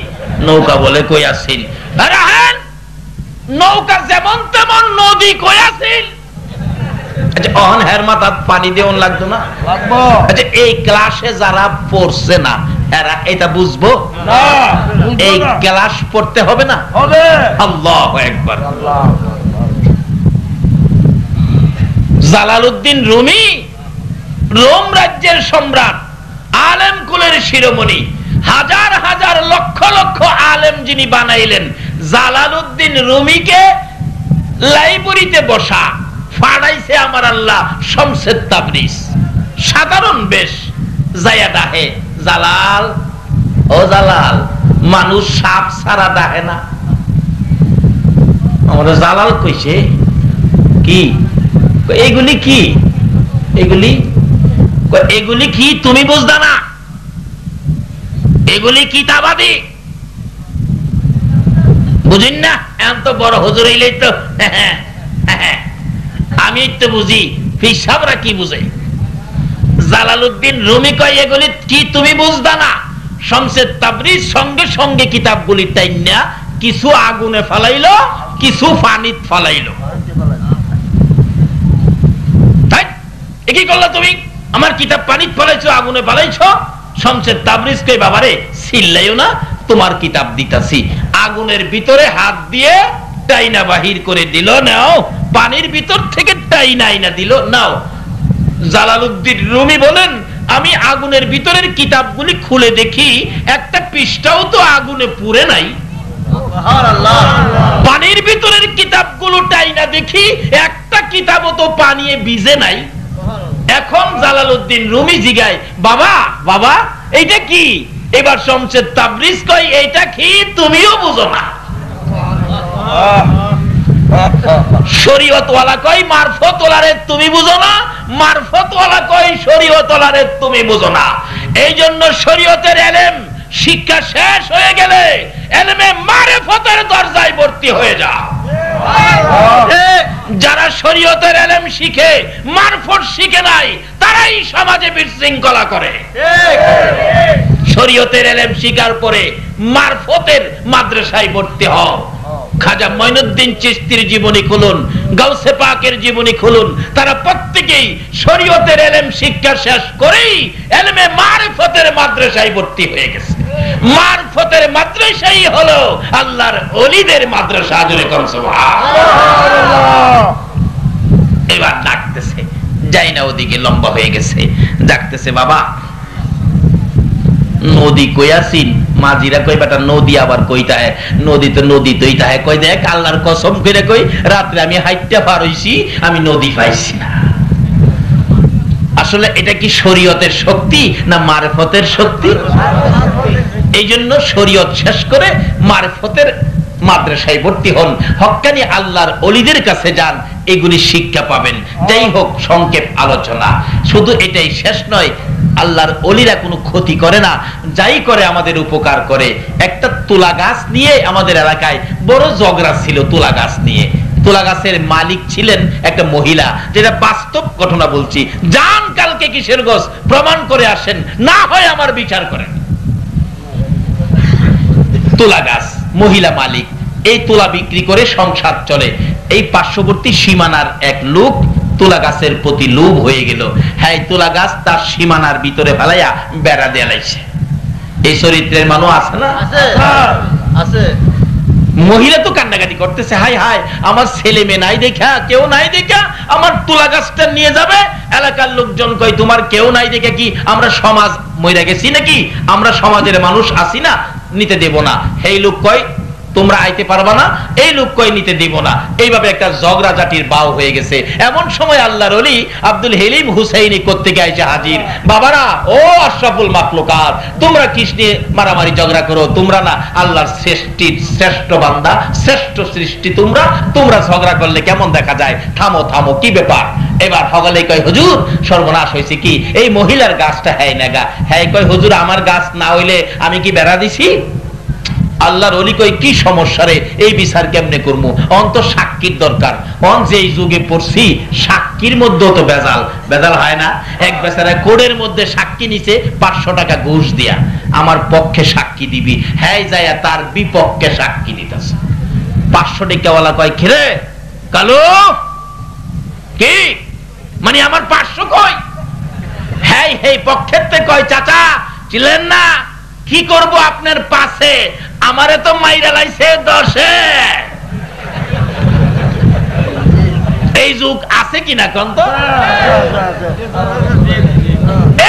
নৌকা বলে কই আসিন? নৌকা যেমন তেমন, নদী কই আসিন? আচ্ছা অহন হ্যার মাথা পানি দেওয়ান লাগতো না? আচ্ছা এই ক্লাসে যারা পড়ছে না, এরা এটা বুঝবো না? এই ক্লাস পড়তে হবে না? আল্লাহু আকবার। জালালউদ্দিন রুমি, রোম রাজ্যের সম্রাট, আলেম কুলের শিরোমণি, হাজার হাজার লক্ষ লক্ষ আলেম যিনি বানাইলেন, জালালউদ্দিন রুমিকে লাইব্রেরিতে বসা ফাড়াইছে আমার আল্লাহ শমসে তাবরিজ। সাধারণ বেশ যায়া ডাহে, জালাল ও জালাল, মানুষ সাপ ছাড়া ডাহে না। আমাদের জালাল কইছে কি এগুলি কি, এগুলি এগুলি কি তুমি বুঝদা না? এগুলি কিতাবাদি, বুঝিন না? এখন তো বড় হুজুর হইলেই তো আমি তো বুঝি, পীর সাহেবরা কি বুঝে? জালালউদ্দিন রুমি কয় এগুলি কি তুমি বুঝদা না? শমসে তাবরিজ সঙ্গে সঙ্গে কিতাবগুলি টাইনা কিছু আগুনে ফালাইলো, কিছু পানিত ফালাইলো। তাই কি করলা তুমি? আমার কিতাব পানিত ফালাইছো, আগুনে ফালাইছো। শমসে তাবরিজ কই বাবারে চিল্লাইও না, তোমার কিতাব দিতাছি। আগুনের ভিতরে হাত দিয়ে টাইনা বাহির করে দিল, নাও। পানির ভিতর থেকে টাইনা আইনা দিল, নাও। জালালউদ্দিন রুমি বলেন, আমি আগুনের ভিতরের কিতাবগুলি খুলে দেখি একটা পৃষ্ঠাও তো আগুনে পুড়ে নাই। পানির ভিতরের কিতাবগুলো টাইনা দেখি একটা কিতাবও তো পানিয়ে ভিজে নাই। এখন জালালউদ্দিন রুমি জিগায়, বাবা বাবা এইটা কি? এবার শমসে তাবরিজ কয় এইটা কি তুমিও বুঝো না? শরীয়তওয়ালা কয় মারফতওয়ালারে তুমি বুঝো না, মারফতওয়ালা কয় শরীয়তওয়ালারে তুমি বুঝো না। এই জন্য শরীয়তের ইলম শিক্ষা শেষ হয়ে গেলে ইলমে মারিফতের দরজায় ভর্তি হয়ে যাও। যারা শরীয়তের ইলম শিখে মারফত শিখে নাই তারাই সমাজে বিশৃঙ্খলা করে। শরীয়তের ইলম শিখার পরে মারফতের মাদ্রাসায় ভর্তি হও। খাজা মঈনুদ্দিন চিশতির জীবনী খুলুন, গাউসে পাকের জীবনী খুলুন, তারা প্রত্যেকেই শরীয়তের ইলম শিক্ষা শেষ করেই ইলমে মারিফতের মাদ্রাসায় ভর্তি হয়ে গেছে। মারফতের মাদ্রাসাই হলো আল্লাহর ওলিদের মাদ্রাসা। জোরে কোন সুবহানাল্লাহ। এবার ডাকতেছে, যাই না ওদিকে লম্বা হয়ে গেছে, ডাকতেছে বাবা নদী কইয়াছিন, মাঝিরা কই বেটা নদী আবার কইতা হয়, নদী তো নদী তৈতা হয়। কই দেখ আল্লাহর কসম করে কই রাত্রে আমি হাইটটা পার হইছি, আমি নদী পাইছি না। আসলে এটা কি শরীয়তের শক্তি না মারফতের শক্তি? এই জন্য শরীয়ত শেষ করে মারফতের মাদ্রাসায় ভর্তি হন, হক্কানি আল্লাহর ওলিদের কাছে যান, এগুলি শিক্ষা পাবেন। যাই হোক, সংক্ষেপ আলোচনা। শুধু এটাই শেষ নয়, আল্লাহর ওলিরা কোনো ক্ষতি করে না, যাই করে আমাদের উপকার করে। একটা তুলা গাছ নিয়ে আমাদের এলাকায় বড় ঝগড়া ছিল। তুলা গাছ নিয়ে, তুলা গাছের মালিক ছিলেন একটা মহিলা, যেটা বাস্তব ঘটনা বলছি। যান কালকে কিসের গোস প্রমাণ করে আসেন, না হয় আমার বিচার করেন। তুলা গাছ, মহিলা মালিক, এই তুলা বিক্রি করে সংসার চলে। এই পার্শ্ববর্তী সীমানার এক লোক তুলা গাছের প্রতি লোভ হয়ে গেল। হ্যাঁ, তুলা গাছ তার সীমানার ভিতরে ফেলাইয়া বেড়া দিয়ে লাইছে। এই চরিত্রের মানুষ আছে না? আছে। মহিলা তো কান্নাকাটি করতেছে, হাই হাই আমার ছেলে মেয়ে নাই দেখা, কেউ নাই দেখা আমার তুলা গাছটা নিয়ে যাবে। এলাকার লোকজন কয় তোমার কেউ নাই দেখে কি আমরা সমাজ মইরা গেছি নাকি? আমরা সমাজের মানুষ আছি না, নিতে দেব না। এই লোক কয় তোমরা আইতে পারবা না, এই লোক কয় নিতে দিব না। এইভাবে একটা ঝগড়া জাটির বাও হয়ে গেছে। এমন সময় আল্লাহর ওলি আব্দুল হেলিম হুসাইনি কোত্থেকে আইছে হাজির। বাবারা, ও আশরাফুল মাখলুকাত, তোমরা কিস নিয়ে মারামারি ঝগড়া করো? তোমরা না আল্লাহর সৃষ্টির শ্রেষ্ঠ বান্দা, শ্রেষ্ঠ সৃষ্টি তোমরা, তোমরা ঝগড়া করলে কেমন দেখা যায়? থামো থামো, কি ব্যাপার? এবার হগলে কয় হুজুর সর্বনাশ হয়েছে কি, এই মহিলার গাছটা হ্যাঁ না গা। হ্যাঁ কয় হুজুর আমার গাছ না হইলে আমি কি বেড়া দিছি? আল্লাহর ওলি কই কি সমস্যা রে, এই বিচার কেমনে করবো? অন্ত সাক্ষীর দরকার। অন যেই যুগে পড়ছি সাক্ষীর মধ্যেও তো বেজাল, বেজাল হয় না? এক বেচারা কোর্টের মধ্যে সাক্ষী নিছে 500 টাকা ঘুষ দিয়া, আমার পক্ষে সাক্ষী দিবি। হ্যাঁ যাইয়া তার বিপক্ষে সাক্ষী দিতেছে। 500 টাকাওয়ালা কয় খিরে কালু কি মানে আমার 500 কই? হ্যাঁ এই পক্ষের তে কয় চাচা ছিলেন না, কি করব আপনার পাশে, আমারে তো মাইরা লাইছে 10-এ। এই যুগ আছে কিনা কোন তো?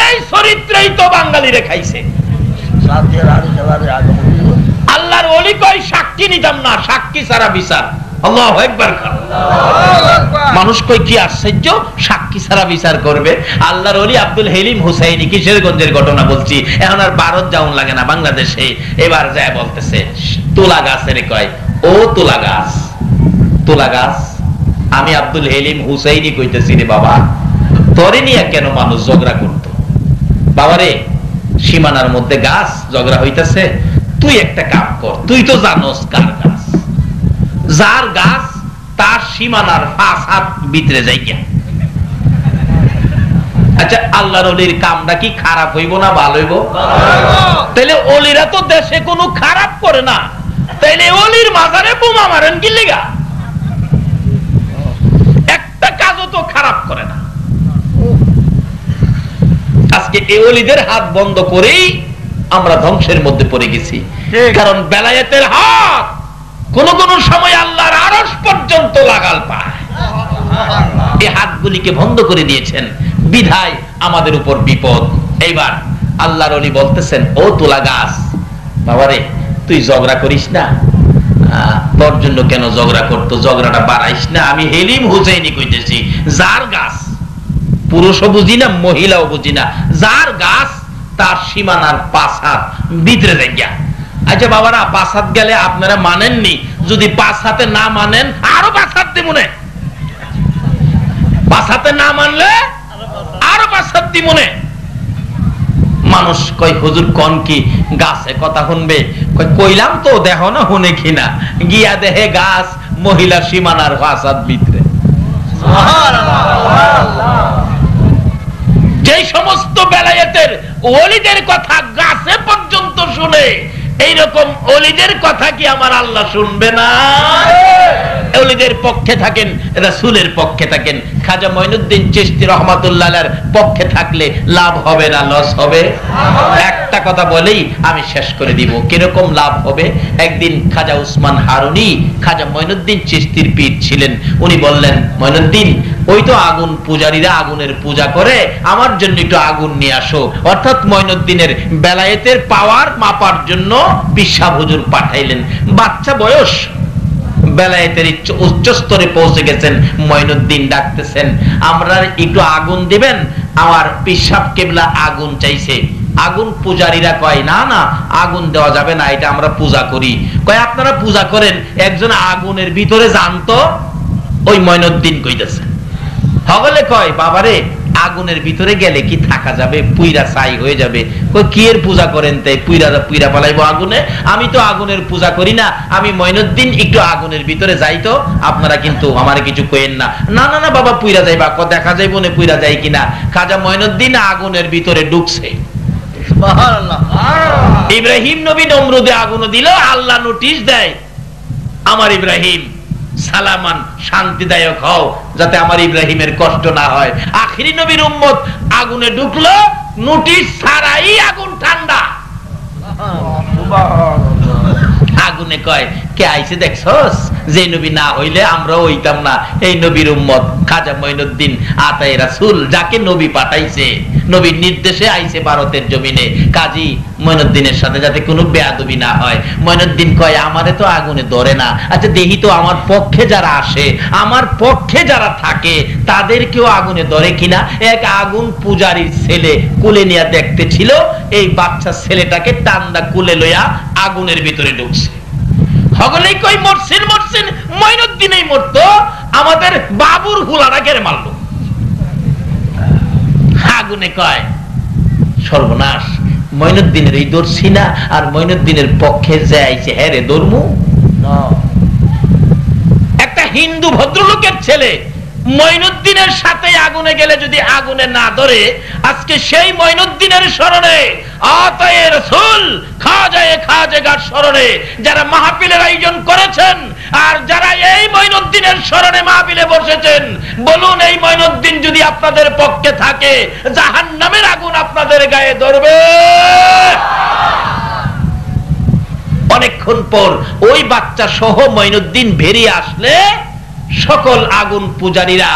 এই চরিত্রই তো বাঙালিরে খাইছে। আল্লাহর ওলি কয় সাক্ষী নিতাম না, সাক্ষী ছাড়া বিচার। আল্লাহু আকবার। মানুষ কই কি আশ্চর্য, সাক্ষী ছাড়া বিচার করবে? আল্লাহর ওলি আব্দুল হেলিম হুসাইনি কিশোরগঞ্জের ঘটনা বলছি, এখন আর ভারত যাওন লাগে না, বাংলাদেশে। এবার যায় বলতেছে তুলা গাছের কয়, ও তুলা গাছ, তুলা গাছ, আমি আব্দুল হেলিম হুসাইনি কইতেছি রে বাবা, তোরে নিয়ে কেন মানুষ ঝগড়া করতো? বাবারে, সীমানার মধ্যে গাছ ঝগড়া হইতেছে, তুই একটা কাম কর, তুই তো জানোস কার গাছ, যার গাছ তার সীমানার 5 হাত ভিতরে যাইয়া। আচ্ছা, আল্লাহর ওলির কামটা কি খারাপ হইব না ভালো হইব? তাইলে ওলিরা তো দেশে কোনো খারাপ করে না, তাইলে ওলির মাজারে বোমা মারেন কি লিগা? একটা কাজও তো খারাপ করে না। আজকে এই ওলিদের হাত বন্ধ করেই আমরা ধ্বংসের মধ্যে পড়ে গেছি। কারণ বেলায়েতের হাত কোন কোন সময় আল্লাহর আরশ পর্যন্ত লাগাল পায়। এই হাতগুলিকে বন্ধ করে দিয়েছেন, বিধায় আমাদের উপর বিপদ। এইবার আল্লাহর ওলি বলতেছেন, ও তুলা গাছ, বাবারে তুই ঝগড়া করিস না। তোর জন্য কেন ঝগড়া করতো? ঝগড়াটা বাড়াইস না। আমি হেলিম হুসাইনি কইতেছি, যার গাছ, পুরুষও বুঝি না মহিলাও বুঝি না, যার গাছ তার সীমানার 5 হাত ভিতরে যাইয়া। আচ্ছা বাবারা, 5 হাত গেলে আপনারা মানেননি, যদি 5 হাতে না মানেন আরো 5 হাত মনে, বাঁচাতে না মানলে আরো 5-7 মনে। মানুষ কয় হুজুর কোন কি গাছে কথা শুনবে? কইলাম তো, দেখো না শুনে কিনা। গিয়া দেহে গাছ মহিলা সীমানার ফাসাদ ভিতরে। যে সমস্ত বেলায়েতের ওলিদের কথা গাছে পর্যন্ত শুনে, এইরকম ওলিদের কথা কি আমার আল্লাহ শুনবে না? ওলিদের পক্ষে থাকেন, রাসূলের পক্ষে থাকেন। খাজা মঈনুদ্দিন চিশতি রাহমাতুল্লাহ আলাইহির পক্ষে থাকলে লাভ হবে না লস হবে? একটা কথা বলেই আমি শেষ করে দিব। কিরকম লাভ হবে? একদিন খাজা উসমান হারুনি খাজা মঈনুদ্দিন চিশতির পীর ছিলেন। উনি বললেন, মঈনুদ্দিন, ওই তো আগুন পূজারীরা আগুনের পূজা করে, আমার জন্য একটু আগুন নিয়ে আসো। অর্থাৎ মঈনুদ্দিনের বেলায়েতের পাওয়ার মাপার জন্য পিসাব হুজুর পাঠাইলেন। বাচ্চা বয়স, বেলায়েতের উচ্চ স্তরে পৌঁছে গেছেন। মঈনুদ্দিন ডাকতেছেন, আমরা একটু আগুন দিবেন। আমার পিসাব কেবলা আগুন চাইছে। আগুন পূজারীরা কয়, না না, আগুন দেওয়া যাবে না, এটা আমরা পূজা করি। কয়, আপনারা পূজা করেন, একজন আগুনের ভিতরে জানতো। ওই মঈনুদ্দিন কইতেছে, হগলে কয়, বাবারে, আগুনের ভিতরে গেলে কি থাকা যাবে? পুইরা ছাই হয়ে যাবে। কই, কি এর পূজা করেন? তাই পুইরা পালাইবো আগুনে? আমি তো আগুনের পূজা করি না। আমি মঈনুদ্দিন একটু আগুনের ভিতরে যাই তো, আপনারা কিন্তু আমার কিছু কইেন না। না না না বাবা, পুইরা যাইবা, দেখা যাইব না পুইরা যাই কিনা। খাজা মঈনুদ্দিন আগুনের ভিতরে ঢুকছে। সুবহানাল্লাহ। ইব্রাহিম নবী নমরুদে আগুন দিল, আল্লাহ নোটিশ দেয়, আমার ইব্রাহিম সালামান, শান্তিদায়ক হও, যাতে আমার ইব্রাহিমের কষ্ট না হয়। আখিরি নবীর উম্মত আগুনে ঢুকলো, নোটিশ ছাড়াই আগুন ঠান্ডা। আগুনে কয়, কে আইছে দেখছস? যে নবী না হইলে আমরা হইতাম না। এই নবীর উম্মত খাজা মঈনুদ্দিন আতায়ে রাসূল, যাকে নবী পাঠাইছে, নবীর নির্দেশে আইছে ভারতের জমিনে। কাজী মঈনুদ্দিনের সাথে যাতে কোনো বেয়াদবি না হয়। মঈনুদ্দিন কয়, আমারে তো আগুনে ধরে না। আচ্ছা দেখি তো আমার পক্ষে যারা আসে, আমার পক্ষে যারা থাকে, তাদেরকেও আগুনে ধরে কিনা। এক আগুন পূজারীর ছেলে কুলে নিয়ে দেখতে ছিল, এই বাচ্চা ছেলেটাকে টান্দা কুলে লইয়া আগুনের ভিতরে ঢুকছে। হগলেই কই, মরছেন মরছেন, মঈনুদ্দিনই মরতো, আমাদের বাবুর হুলারা কেড়ে মারলো। আগুনে কয়, সর্বনাশ, মঈনুদ্দিনের এই দর্শি না, আর মঈনুদ্দিনের পক্ষে যে আইছে, হ্যাঁ রে ধর্ম। একটা হিন্দু ভদ্রলোকের ছেলে মঈনুদ্দিনের সাথে আগুনে গেলে যদি আগুনে না ধরে, আজকে সেই মঈনুদ্দিনের স্মরণে আতায়ে রাসূল খাজেগার স্মরণে যারা মাহফিলের আয়োজন করেছেন, আর যারা এই মঈনুদ্দিনের স্মরণে মাহফিলে বসেছেন, বলুন, এই মঈনুদ্দিন যদি আপনাদের পক্ষে থাকে, জাহান্নামের আগুন আপনাদের গায়ে ধরবে। অনেকক্ষণ পর ওই বাচ্চা সহ মঈনুদ্দিন বেরিয়ে আসলে, সকল আগুন পূজারীরা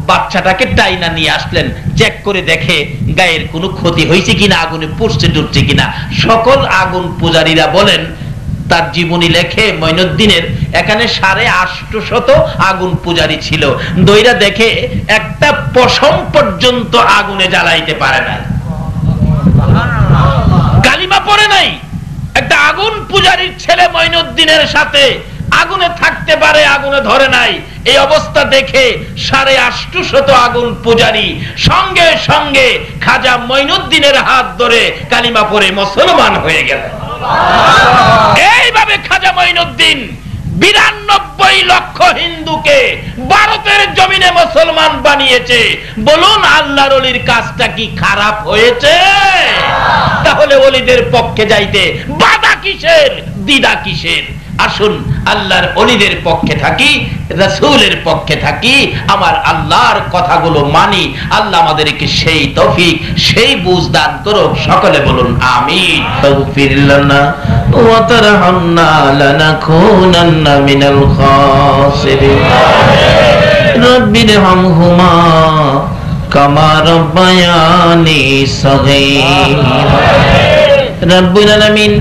বাচ্চাটাকে টাইনা নিয়ে আসলেন। চেক করে দেখে গায়ের কোনো ক্ষতি হয়েছে কিনা, আগুনে পুড়ছে টুটছে কিনা। সকল আগুন পূজারীরা বলেন, তার জীবনী লেখে, মঈনুদ্দিনের এখানে 850 আগুন পূজারী ছিল। দইরা দেখে একটা পশম পর্যন্ত আগুনে জ্বালাইতে পারে নাই, কালিমা পড়ে নাই। একটা আগুন পূজারীর ছেলে মঈনুদ্দিনের সাথে আগুনে থাকতে পারে, আগুনে ধরে নাই। এই অবস্থা দেখে 850 আগুন পূজারী সঙ্গে সঙ্গে খাজা মঈনুদ্দিনের হাত ধরে কালিমা পড়ে মুসলমান হয়ে গেল। এইভাবে খাজা মঈনুদ্দিন 92 লক্ষ হিন্দুকে ভারতের জমিনে মুসলমান বানিয়েছে। বলুন, আল্লাহর ওলির কাজটা কি খারাপ হয়েছে? তাহলে ওলিদের পক্ষে যাইতে বাধা কিসের, দ্বিধা কিসের? আসুন আল্লাহর ওলিদের পক্ষে থাকি, রাসূলের পক্ষে থাকি, আমার আল্লাহর কথাগুলো মানি। আল্লাহ আমাদেরকে সেই তৌফিক, সেই বুঝ দান করুক। সকলে বলুন আমিন। তাগফির লানা ওয়া তারহামনা লানাকুনান্না মিনাল খাসিরিন। রব্বিরহামহুমা কামা রাব্বায়ানি সগীরা। রব্বুল আলামিন,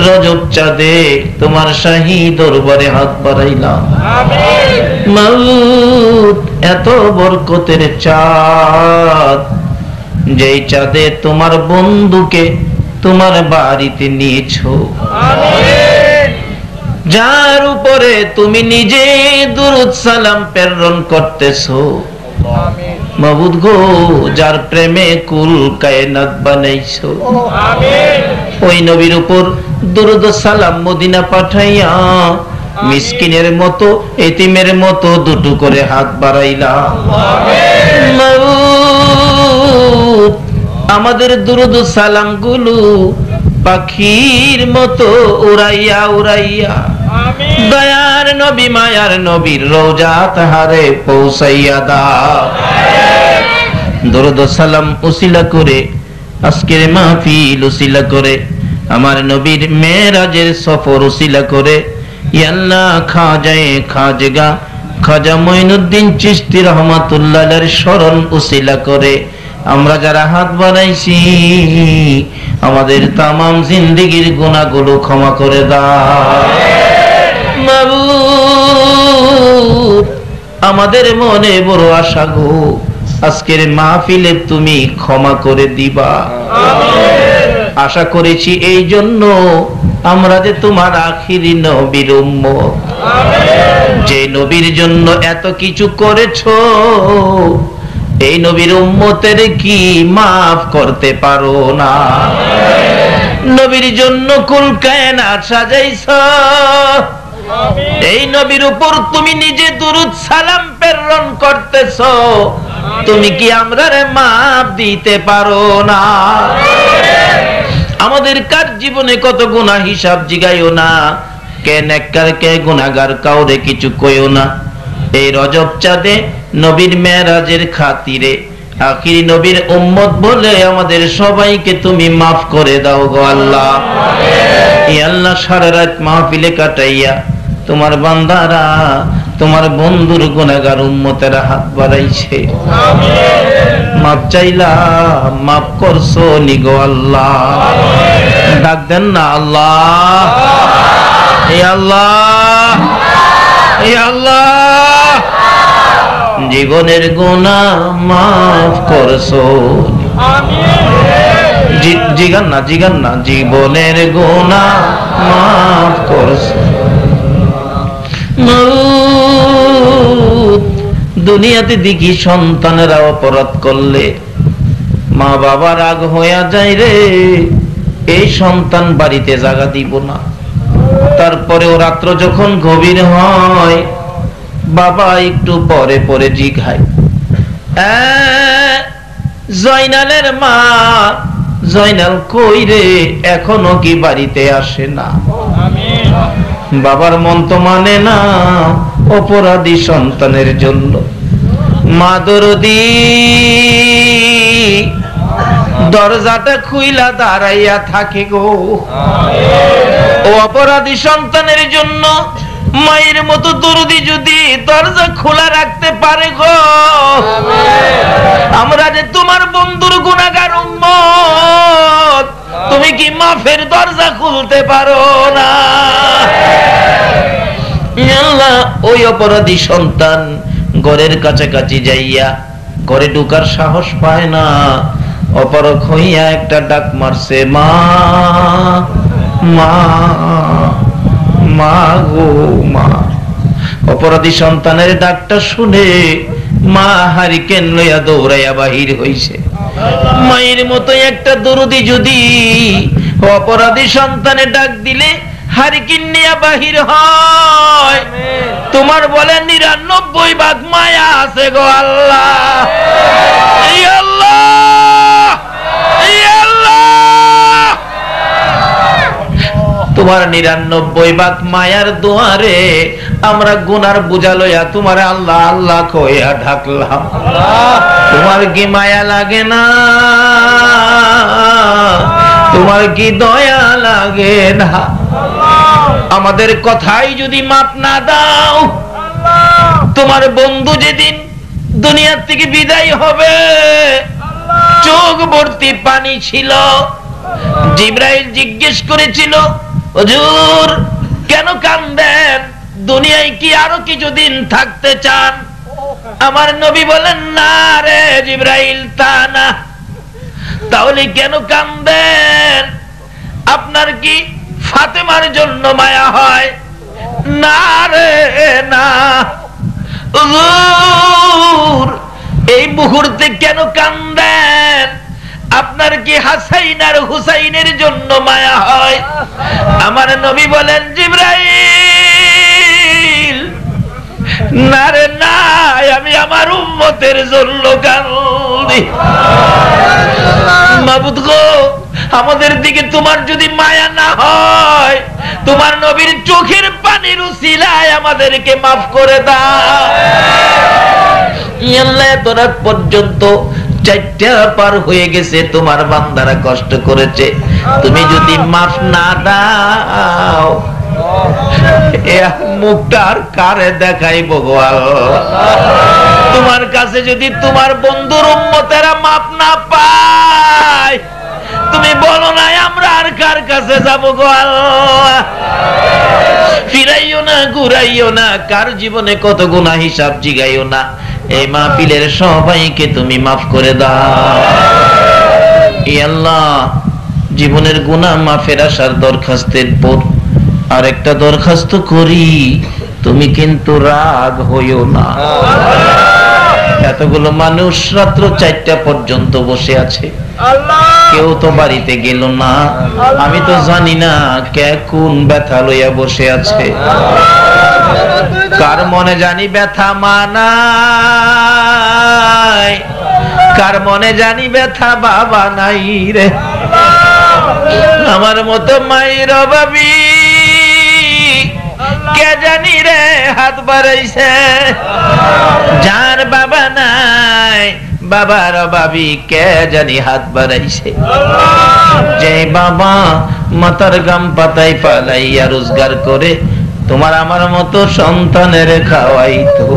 রজব চাঁদে তোমার শাহী দরবারে হাত বাড়াইলাম। মাউত এত বরকতের চাঁদ, যেই চাঁদে তোমার বন্ধুকে তোমার বাড়িতে নিয়েছো, যার উপরে তুমি নিজে দুরূদ সালাম প্রেরণ করতেছো, মাবুদ গো, যার প্রেমে কুল কায়নাত বানাইছো, ওই নবীর উপর দুরূদ সালাম মদিনা পাঠাইয়া মিসকিনের মতো, এতিমের মতো দুটো করে হাত বাড়াইলা। মাবুদ, আমাদের দুরূদ সালাম গুলো পাখির মতো উড়াইয়া উড়াইয়া দয়ার নবী মায়ার নবীর রওজা তাহারে পৌঁছাইয়া দাও। দরুদ সালাম উসিলা করে আজকের মাহফিল উসিলা করে আমার নবীর মেরাজের সফর উসিলা করে ইয়া আল্লাহ খাজা মঈনুদ্দিন চিশতি রহমাতুল্লাহ আলাইহির শরণ উসিলা করে আমরা যারা হাত বাড়াইছি আমাদের তামাম জিন্দেগীর গুনাহগুলো ক্ষমা করে দাও। মাবুদ, আমাদের মনে বড় আশা গো, আজকের মাহফিলে তুমি ক্ষমা করে দিবা। আশা করেছি এই জন্য আমরা যে তোমার আখিরি নবীর উম্মত, যে নবীর জন্য এত কিছু করেছো, এই নবীর উম্মতের কি মাফ করতে পারো না? নবীর জন্য কুল কায়নাত সাজাইছো, এই নবীর উপর তুমি নিজে দুরূদ সালাম প্রেরণ করতেছো, তুমি কি আমরারে মাফ দিতে পারো না? আমাদের কার জীবনে কত গুনাহ হিসাব জিগাইও না, কে নেককার কে গুনাহগার কাউরে কিছু কইও না। এই রজব চাঁদে নবীর মেরাজের খাতিরে আখিরি নবীর উম্মত বলে আমাদের সবাইকে তুমি মাফ করে দাও গো আল্লাহ। ইয়া আল্লাহ, সারা রাত মাহফিলে কাটাইয়া তোমার বান্দারা তোমার বন্ধুর গুনাহগার উম্মতেরা হাত বাড়াইছে, মাফ চাইলা, মাফ করছো নি গো আল্লাহ। ডাক দেন না আল্লাহ, হে আল্লাহ, হে আল্লাহ, জীবনের গুনাহ মাফ করছো। জিগান না, জীবনের গুনাহ মাফ করছো। দুনিয়াতে দেখি সন্তানেরা অপরাধ করলে মা বাবা রাগ হইয়া যায় রে, এই সন্তান বাড়িতে জায়গা দিব না। তারপরেও রাত্র যখন গভীর হয় বাবা একটু পরে পরে জিগায়, জয়নালের মা, জয়নাল কই রে, এখনো কি বাড়িতে আসে না? বাবার মন তো মানে না অপরাধী সন্তানের জন্য। মা দরদি দরজাটা খুইলা দাঁড়াইয়া থাকে গো, ও অপরাধী সন্তানের জন্য মায়ের মতো দরদি যদি দরজা খোলা রাখতে পারে গো, আমরা যে তোমার বন্ধুর গুনাহগার উম্মত, তুমি কি মাফের দরজা খুলতে পারো না? আল্লাহ, ওই অপরাধী সন্তান ঘরের কাছাকাছি যাইয়া ঘরে ঢোকার সাহস পায় না, অপরক হইয়া একটা ডাক মারছে, মা মা মা গো মা। অপরাধী সন্তানের ডাকটা শুনে মা হারিকেন লইয়া দৌড়াইয়া বাহির হইছে। মায়ের মতো একটা দরদি যদি অপরাধী সন্তানের ডাক দিলে হারিকেন নিয়ে বাহির হয়, তোমার বলে ৯৯ ভাগ মায়া আছে গো আল্লাহ। এই আল্লাহ, এই আল্লাহ, তোমার ৯৯ ভাগ মায়ার দুয়ারে আমরা গুনার বোঝা লইয়া তোমার আল্লাহ আল্লাহ কইয়া ঢাকলাম। তোমার কি মায়া লাগে না? তোমার কি দয়া লাগে না? আমাদের কথাই যদি মাপ না দাও, তোমার বন্ধু যেদিন দুনিয়া থেকে বিদায় হবে চোখ ভর্তি পানি ছিল। জিবরাইল জিজ্ঞেস করেছিল, হুজুর কেন কাঁদেন? দুনিয়ায় কি আরো কিছুদিন থাকতে চান? আমার নবী বলেন, না রে জিবরাইল, তা না। তাহলে কেন কাঁদেন? আপনার কি ফাতেমার জন্য মায়া হয়? না রে না, হুজুর এই মুহূর্তে কেন কান্দেন? আপনার কি হাসাইন আর হুসাইনের জন্য মায়া হয়? আমার নবী বলেন, জিবরাইল না রে না, আমি আমার উম্মতের জন্য কান্দি। মাবুদ গো, আমাদের দিকে তোমার যদি মায়া না হয়, তোমার নবীর চোখের পানির উসিলায় আমাদেরকে মাফ করে দাও। আল্লাহ এত রাত পর্যন্ত 4টা পার হয়ে গেছে, তোমার বান্দারা কষ্ট করেছে, তুমি যদি মাফ না দাও মুখটা আর কারে দেখাইবো গো আল্লাহ? তোমার কাছে যদি তোমার বন্ধুর উম্মতেরা মাফ না পায়, তুমি বলো না আমরা আর কার কাছে যাবো গো আল্লাহ? ফিরাইও না, ঘুরাইও না, কার জীবনে কত গুনাহ হিসাব জিগাইও না। এই মাহফিলের সবাইকে তুমি মাফ করে দাও। ই আল্লাহ, জীবনের গুনাহ মাফের আসার দরখাস্তের পর আরেকটা দরখাস্ত করি, তুমি কিন্তু রাগ হইও না। এতগুলো মানুষ রাত্র 4টা পর্যন্ত বসে আছে, কেউ তো বাড়িতে গেল না। আমি তো জানি না কে কোন ব্যথা লইয়া বসে আছে। কার মনে জানি ব্যথা মানাই, কার মনে জানি ব্যথা বাবা নাই রে। আমার মতো মায়ের অভাবী কে জানি রে হাত বাড়াইছে। যার বাবা নাই, বাবার অভাবী কে জানি হাত বাড়াইছে। যে বাবা মাথার গাম পাতায় পালাইয়া রোজগার করে তোমার আমার মতো সন্তানের খাওয়াইতো,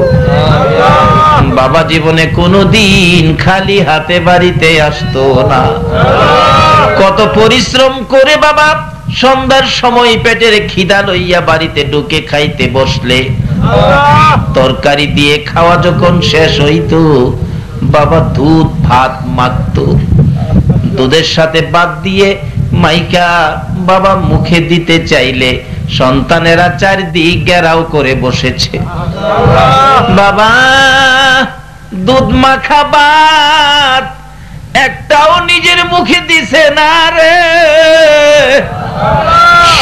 বাবা জীবনে কোনোদিন খালি হাতে বাড়িতে আসতো না। কত পরিশ্রম করে বাবা সন্ধ্যার সময় পেটের খিদা লইয়া বাড়িতে ঢুকে খাইতে বসলে, তরকারি দিয়ে খাওয়া যখন শেষ হইতো, বাবা দুধ ভাত মাখতো, দুধের সাথে ভাত দিয়ে মাইকা বাবা মুখে দিতে চাইলে সন্তানেরা চারদিক ঘেরাও করে বসেছে। বাবা দুধ মাখা ভাত একটাও নিজের মুখে দিছে না রে,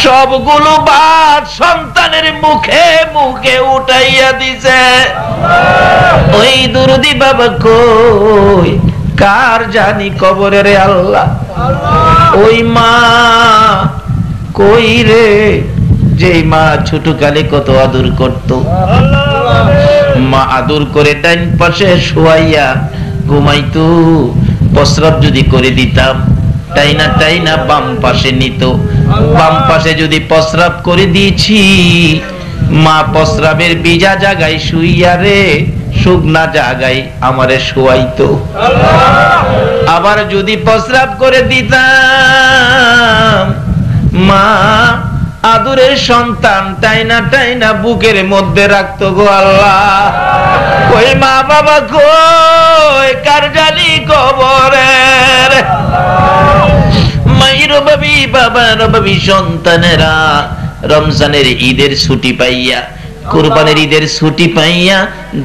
সবগুলো ভাত সন্তানের মুখে মুখে উঠাইয়া দিছে। ওই দুরুদি বাবা কই, কার জানি কবরে রে আল্লাহ। ওই মা কই রে, যে মা ছোটকালে কত আদর করত, মা আদর করে ডাইন পাশে শোয়াইয়া ঘুমাইতো। প্রস্রাব যদি করে দিতাম, টাইনা টাইনা বাম পাশে নিত। বাম পাশে যদি প্রস্রাব করে দিয়েছি, মা প্রস্রাবের ভিজা জায়গায় শুইয়া রে শুকনা জায়গায় আমারে শোয়াইতো। আবার যদি প্রস্রাব করে দিতাম, মা আদরের সন্তান টাইনা টাইনা বুকের মধ্যে রাখতো গো আল্লাহ। ওই মা বাবা কই, কার জানি কবরের। মায়ের বাবি বাবার বাবি সন্তানেরা রমজানের ঈদের ছুটি পাইয়া, কুরবানির ঈদের ছুটি পাইয়া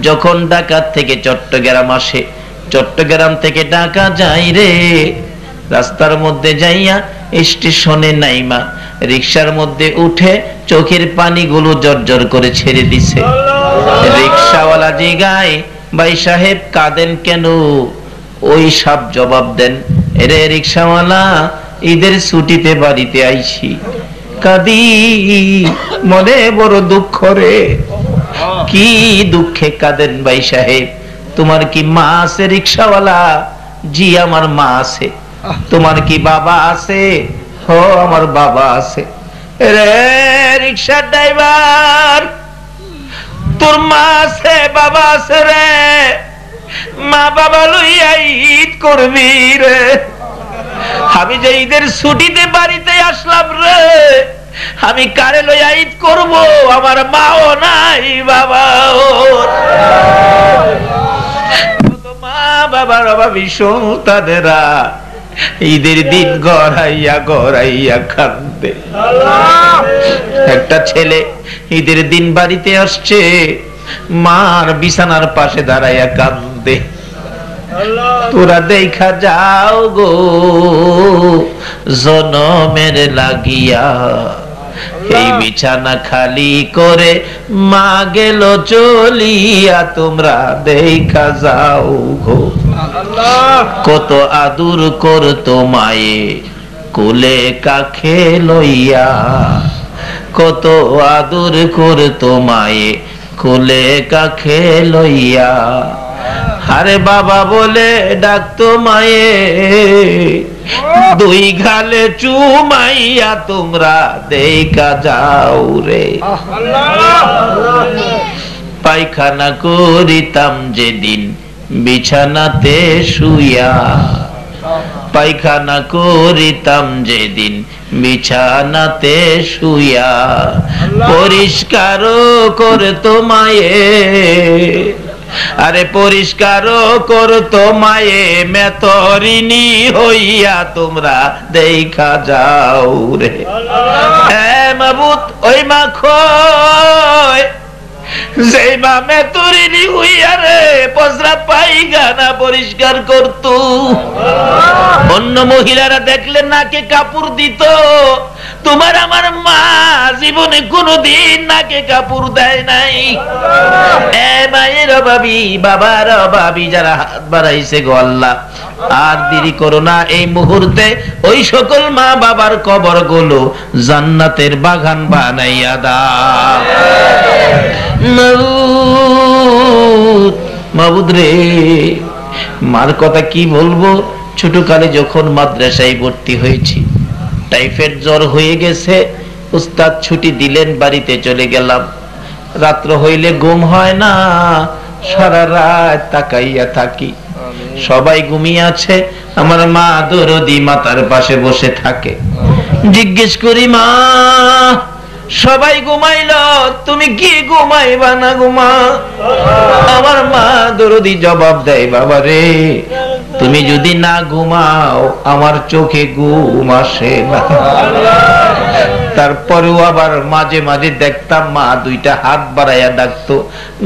যখন ঢাকা থেকে চট্টগ্রাম আসে, চট্টগ্রাম থেকে ঢাকা যাই রে, রাস্তার মধ্যে যাইয়া স্টেশনে নাইমা রিকশার মধ্যে উঠে চোখের পানিগুলো জর্জর করে ছেড়ে দিছে। রিকশাওয়ালা জিগায়, ভাই সাহেব কাঁদেন কেন? ওই সব জবাব দেন, এরে রিকশাওয়ালা ঈদের ছুটিতে বাড়িতে আইছি, কাঁদি, মনে বড় দুঃখ রে। কি দুঃখে কাঁদেন ভাই সাহেব? তোমার কি মা আছে রিকশাওয়ালা? জি আমার মা আছে। তোমার কি বাবা আছে? ও আমার বাবা আছে। রে রিকশা ড্রাইভার, তোর মা আছে বাবা আছে রে, মা বাবা লইয়া ঈদ করবি রে। আমি যে ঈদের ছুটিতে বাড়িতে আসলাম রে, আমি কারে লইয়া ঈদ করব? আমার মাও নাই বাবাও। মা বাবার অভাবী সন্তানেরা ঈদের দিন গড়াইয়া গড়াইয়া কান্দে। একটা ছেলে ঈদের দিন বাড়িতে আসছে, মার বিছানার পাশে দাঁড়াইয়া কান্দে। তোরা দেখা যাও গো জনমের লাগিয়া, এই বিছানা খালি করে মা গেল চলিয়া, তোমরা দেখা যাও গো। কত আদর করতো মায়ে কোলে কাখে লইয়া, কত আদর করতো মায়ে কোলে কাখে লইয়া। আরে বাবা বলে ডাকতো মায়ে, দুই গালে চুমাইয়া, তোমরা দেখা যাও রে। পায়খানা করিতাম যেদিন বিছানাতে শুইয়া, পায়খানা করিতাম যেদিন বিছানাতে শুইয়া, পরিষ্কার করতো মায়ে, আরে পরিষ্কার করতো মায়ে মেতরিনী হইয়া, তোমরা দেখা যাও রে। মাবুদ ওই মা খোয়, যেই মা মেতরিনী হইয়া রে পসরা পায়খানা পরিষ্কার করতো, অন্য মহিলারা দেখলে নাকে কাপড় দিত, তোমার আমার মা জীবনে কোনদিন নাকে কাপড় দেয় নাই। মায়ের অভাবী, বাবার অভাবী যারা হাত বাড়াইছে গো আল্লাহ, আর দেরি করো না, এই মুহূর্তে ওই সকল মা বাবার কবর গুলো জান্নাতের বাগান বানাইয়া দাও। মাবুদ রে, মার কথা কি বলবো, ছোটকালে যখন মাদ্রাসায় ভর্তি হয়েছি, টাইফয়েড জ্বর হয়ে গেছে, উস্তাদ ছুটি দিলেন, বাড়িতে চলে গেলাম। রাত্র হইলে ঘুম হয় না, সারা রাত তাকাইয়া থাকি, সবাই ঘুমিয়ে আছে, আমার মা দরদি মাতার পাশে বসে থাকে। জিজ্ঞেস করি, মা সবাই ঘুমাইল, তুমি কি ঘুমাইবা না ঘুমা? আমার মা দরদি জবাব দেয়, বাবা রে তুমি যদি না ঘুমাও আমার চোখে ঘুম আসে না। তারপরেও আবার মাঝে মাঝে দেখতাম মা দুইটা হাত বাড়াইয়া ডাকতো,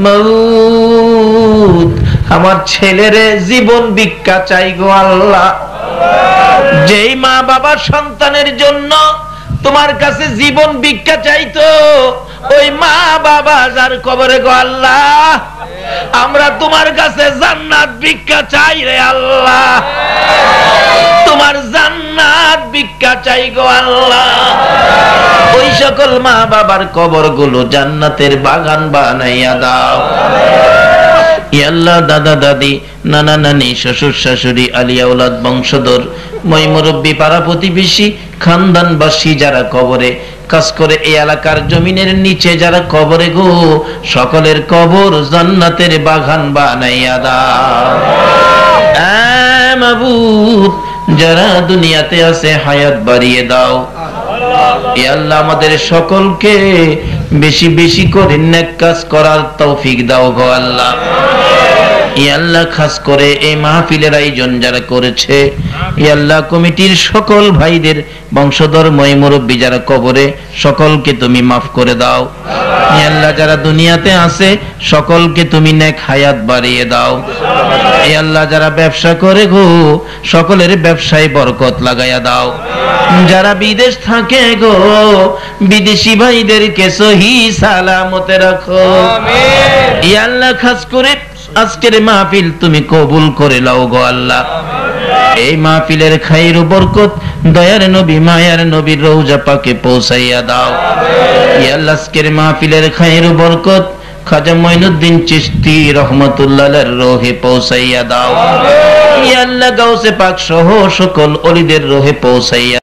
মাউত আমার ছেলেরে জীবন ভিক্ষা চাই গো আল্লাহ। যেই মা বাবা সন্তানের জন্য তোমার কাছে জীবন ভিক্ষা চাইতো, ওই মা বাবা যার কবরে গো আল্লাহ, আমরা তোমার কাছে জান্নাত ভিক্ষা চাই রে আল্লাহ, তোমার জান্নাত ভিক্ষা চাই গো আল্লাহ। ওই সকল মা বাবার কবর গুলো জান্নাতের বাগান বানাইয়া দাও। ইয়া আল্লাহ, দাদা দাদি, নানা নানি, শ্বশুর শাশুড়ি, আলিয়া ওলাদ, বংশধর, মই মুরব্বী, পাড়া প্রতিবেশী, খানদানবাসী যারা কবরে কাজ করে, এই এলাকার জমিনের নিচে যারা কবরে গো, সকলের কবর জান্নাতের বাগান বানাইয়া দাও। মাবুদ যারা দুনিয়াতে আছে হায়াত বাড়িয়ে দাও। ইয়া আল্লাহ, আমাদের সকলকে বেশি বেশি করে নেক কাজ করার তৌফিক দাও গো আল্লাহ। ইয়া আল্লাহ, খাস করে এই মাহফিলের আয়োজন যারা করেছে, ইয়া আল্লাহ কমিটির সকল ভাইদের, বংশধর, মই মুরব্বী যারা কবরে, সকলকে তুমি মাফ করে দাও। ইয়া আল্লাহ, যারা দুনিয়াতে আছে সকলকে তুমি নেক হায়াত বাড়িয়ে দাও। ইয়া আল্লাহ, যারা ব্যবসা করে গো, সকলের ব্যবসায় বরকত লাগাইয়া দাও। যারা বিদেশ থাকে গো, বিদেশি ভাইদেরকে সহি সালামতে রাখো। ইয়া আল্লাহ, খাস করে আজকের মাহফিল তুমি কবুল করে লাও গো আল্লাহ। এই মাহফিলের খাইর ও বরকত দয়ার নবী মায়ার নবীর রওজা পাকে পৌঁছাইয়া দাও। ইয়া আল্লাহ, আজকের মাহফিলের খাইর ও বরকত খাজা মঈনুদ্দিন চিশতি রহমাতুল্লাহ আলাইহির রোহে পৌঁছাইয়া দাও। ইয়া আল্লাহ, গাউসে পাক সহ সকল ওলিদের রোহে পৌঁছাইয়া